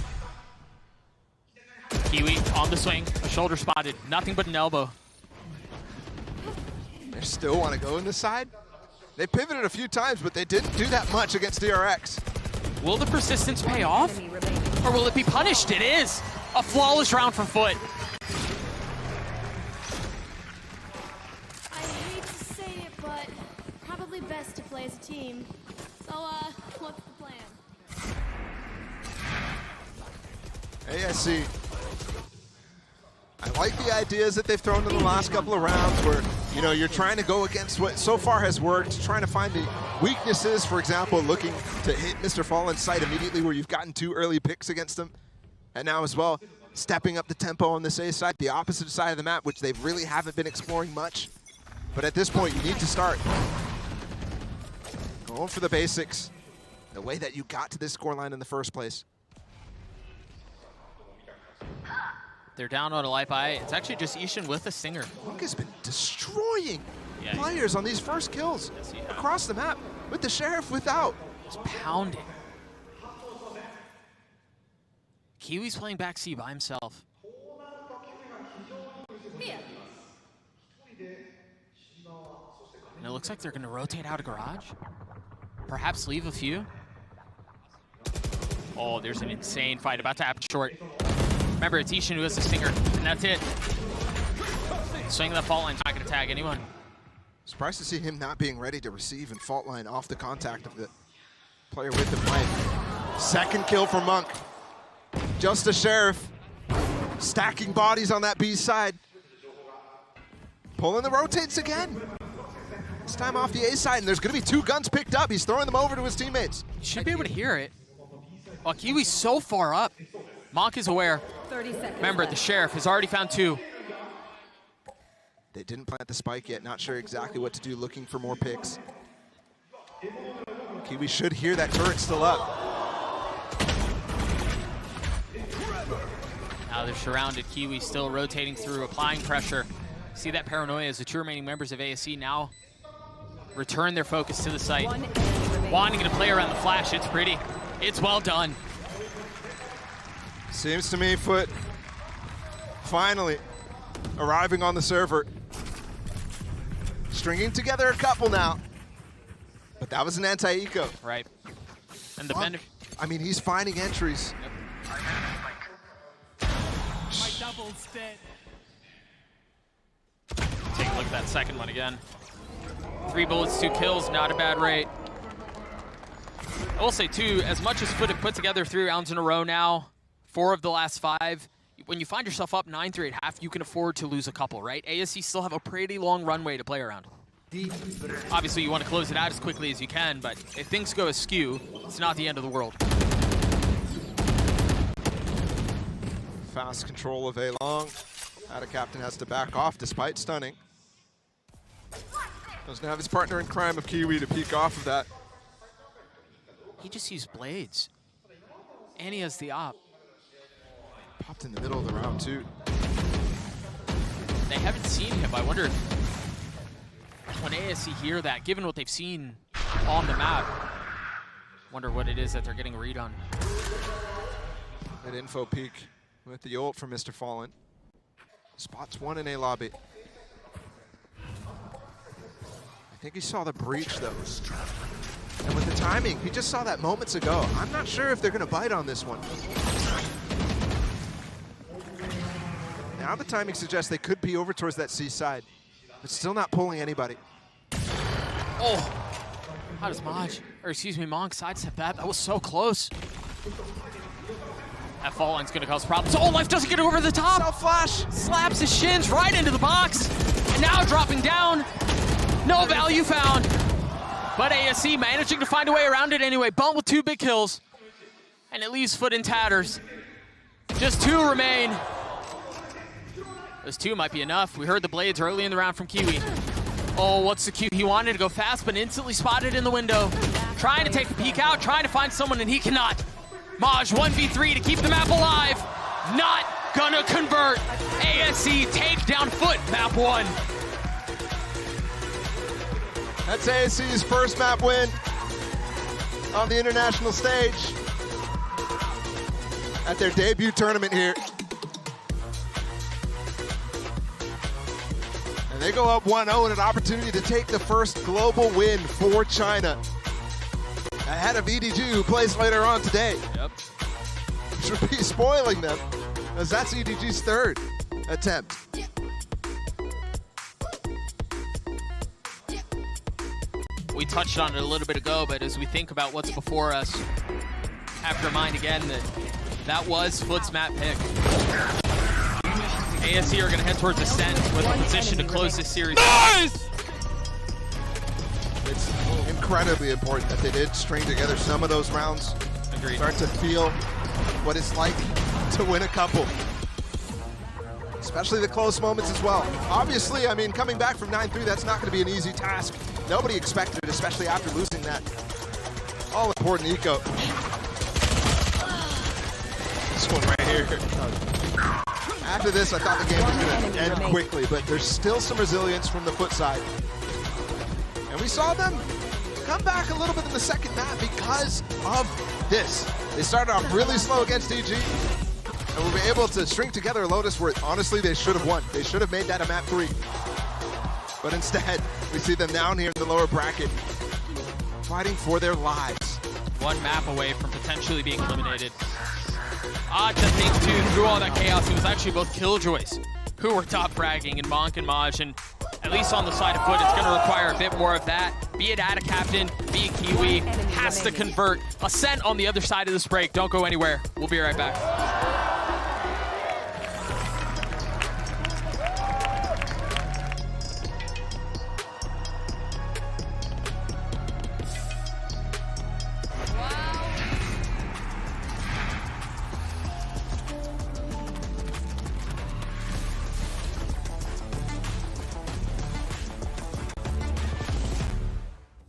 Kiwi on the swing. A shoulder spotted. Nothing but an elbow. They still want to go in this side. They pivoted a few times, but they didn't do that much against DRX. Will the persistence pay off? Or will it be punished? It is. A flawless round for FUT. I hate to say it, but probably best to play as a team. So, what's the plan? ASE. I like the ideas that they've thrown in the last couple of rounds where, you know, you're trying to go against what so far has worked, trying to find the weaknesses, for example, looking to hit Mr. Fallen's site immediately where you've gotten 2 early picks against him. And now as well, stepping up the tempo on this A side, the opposite side of the map, which they really haven't been exploring much. But at this point, you need to start going for the basics, the way that you got to this scoreline in the first place. They're down on a life eye. It's actually just Ishin with a Stinger. Monk has been destroying players on these first kills across the map with the Sheriff without. Just pounding. Kiwi's playing back C by himself. And it looks like they're going to rotate out of garage. Perhaps leave a few. Oh, there's an insane fight about to happen short. Remember, it's Ishin who has the Stinger, and that's it. Swinging the fault line's not going to tag anyone. Surprised to see him not being ready to receive and fault line off the contact of the player with the play. Second kill for Monk. Just a Sheriff. Stacking bodies on that B side. Pulling the rotates again. This time off the A side, and there's going to be 2 guns picked up. He's throwing them over to his teammates. You should be able to hear it. Well, Kiwi's so far up. Monk is aware. 30 seconds Remember, left. the Sheriff has already found 2. They didn't plant the spike yet. Not sure exactly what to do, looking for more picks. Kiwi should hear that turret still up. Now they're surrounded. Kiwi still rotating through, applying pressure. See that paranoia as the 2 remaining members of ASE now return their focus to the site. Wanting to play around the flash. It's pretty. It's well done. Seems to me FUT finally arriving on the server. Stringing together a couple now. But that was an anti-eco. Right. And the Bender. I mean, he's finding entries. My double's dead. Take a look at that second one again. 3 bullets, 2 kills, not a bad rate. I will say too, as much as FUT have put together 3 rounds in a row now, 4 of the last 5, when you find yourself up 9-3 at half, you can afford to lose a couple, right? ASE still have a pretty long runway to play around. Obviously, you want to close it out as quickly as you can, but if things go askew, it's not the end of the world. Fast control of A-Long. ADA Captain has to back off despite stunning. Doesn't have his partner in crime of Kiwi to peek off of that. He just used blades. And he has the op. Popped in the middle of the round, too. They haven't seen him. I wonder if when ASE hear that, given what they've seen on the map, wonder what it is that they're getting a read on. That info peek with the ult from Mr. Fallen. Spots one in A lobby. I think he saw the breach, though. And with the timing, he just saw that moments ago. I'm not sure if they're going to bite on this one. Now the timing suggests they could be over towards that C side, but still not pulling anybody. Oh, how does Maj, or excuse me, Monk sidestep that? That was so close. That fall line's gonna cause problems. Oh, Life doesn't get over the top. Self-flash. Slaps his shins right into the box. And now dropping down. No value found. But ASE managing to find a way around it anyway. Bump with 2 big kills. And it leaves FUT in tatters. Just 2 remain. Those 2 might be enough. We heard the blades early in the round from Kiwi. Oh, what's the cue? He wanted to go fast, but instantly spotted in the window. Trying to take a peek out, trying to find someone, and he cannot. Maj 1v3 to keep the map alive. Not gonna convert. ASE take down FUT, map 1. That's ASE's first map win on the international stage at their debut tournament here. And they go up 1-0 and an opportunity to take the first global win for China. Ahead of EDG, who plays later on today. Yep. Should be spoiling them, as that's EDG's 3rd attempt. We touched on it a little bit ago, but as we think about what's before us, have to remind again that that was FUT's map pick. ASE are going to head towards Ascent with a position to close this series. Nice! It's incredibly important that they did string together some of those rounds. Agreed. Start to feel what it's like to win a couple. Especially the close moments as well. Obviously, I mean, coming back from 9-3, that's not going to be an easy task. Nobody expected it, especially after losing that all-important eco. This one right here. After this, I thought the game was going to end quickly, but there's still some resilience from the FUT side. And we saw them come back a little bit in the second map because of this. They started off really slow against EG, and we were able to string together a Lotus where, honestly, they should have won. They should have made that a map 3. But instead, we see them down here in the lower bracket, fighting for their lives. 1 map away from potentially being eliminated. Odd to think, too, through all that chaos, it was actually both Killjoys who were top fragging, and Monk and Maj, and at least on the side of FUT, it's going to require a bit more of that. Be it ADA Captain, be it Kiwi, has to convert. Ascent on the other side of this break. Don't go anywhere. We'll be right back.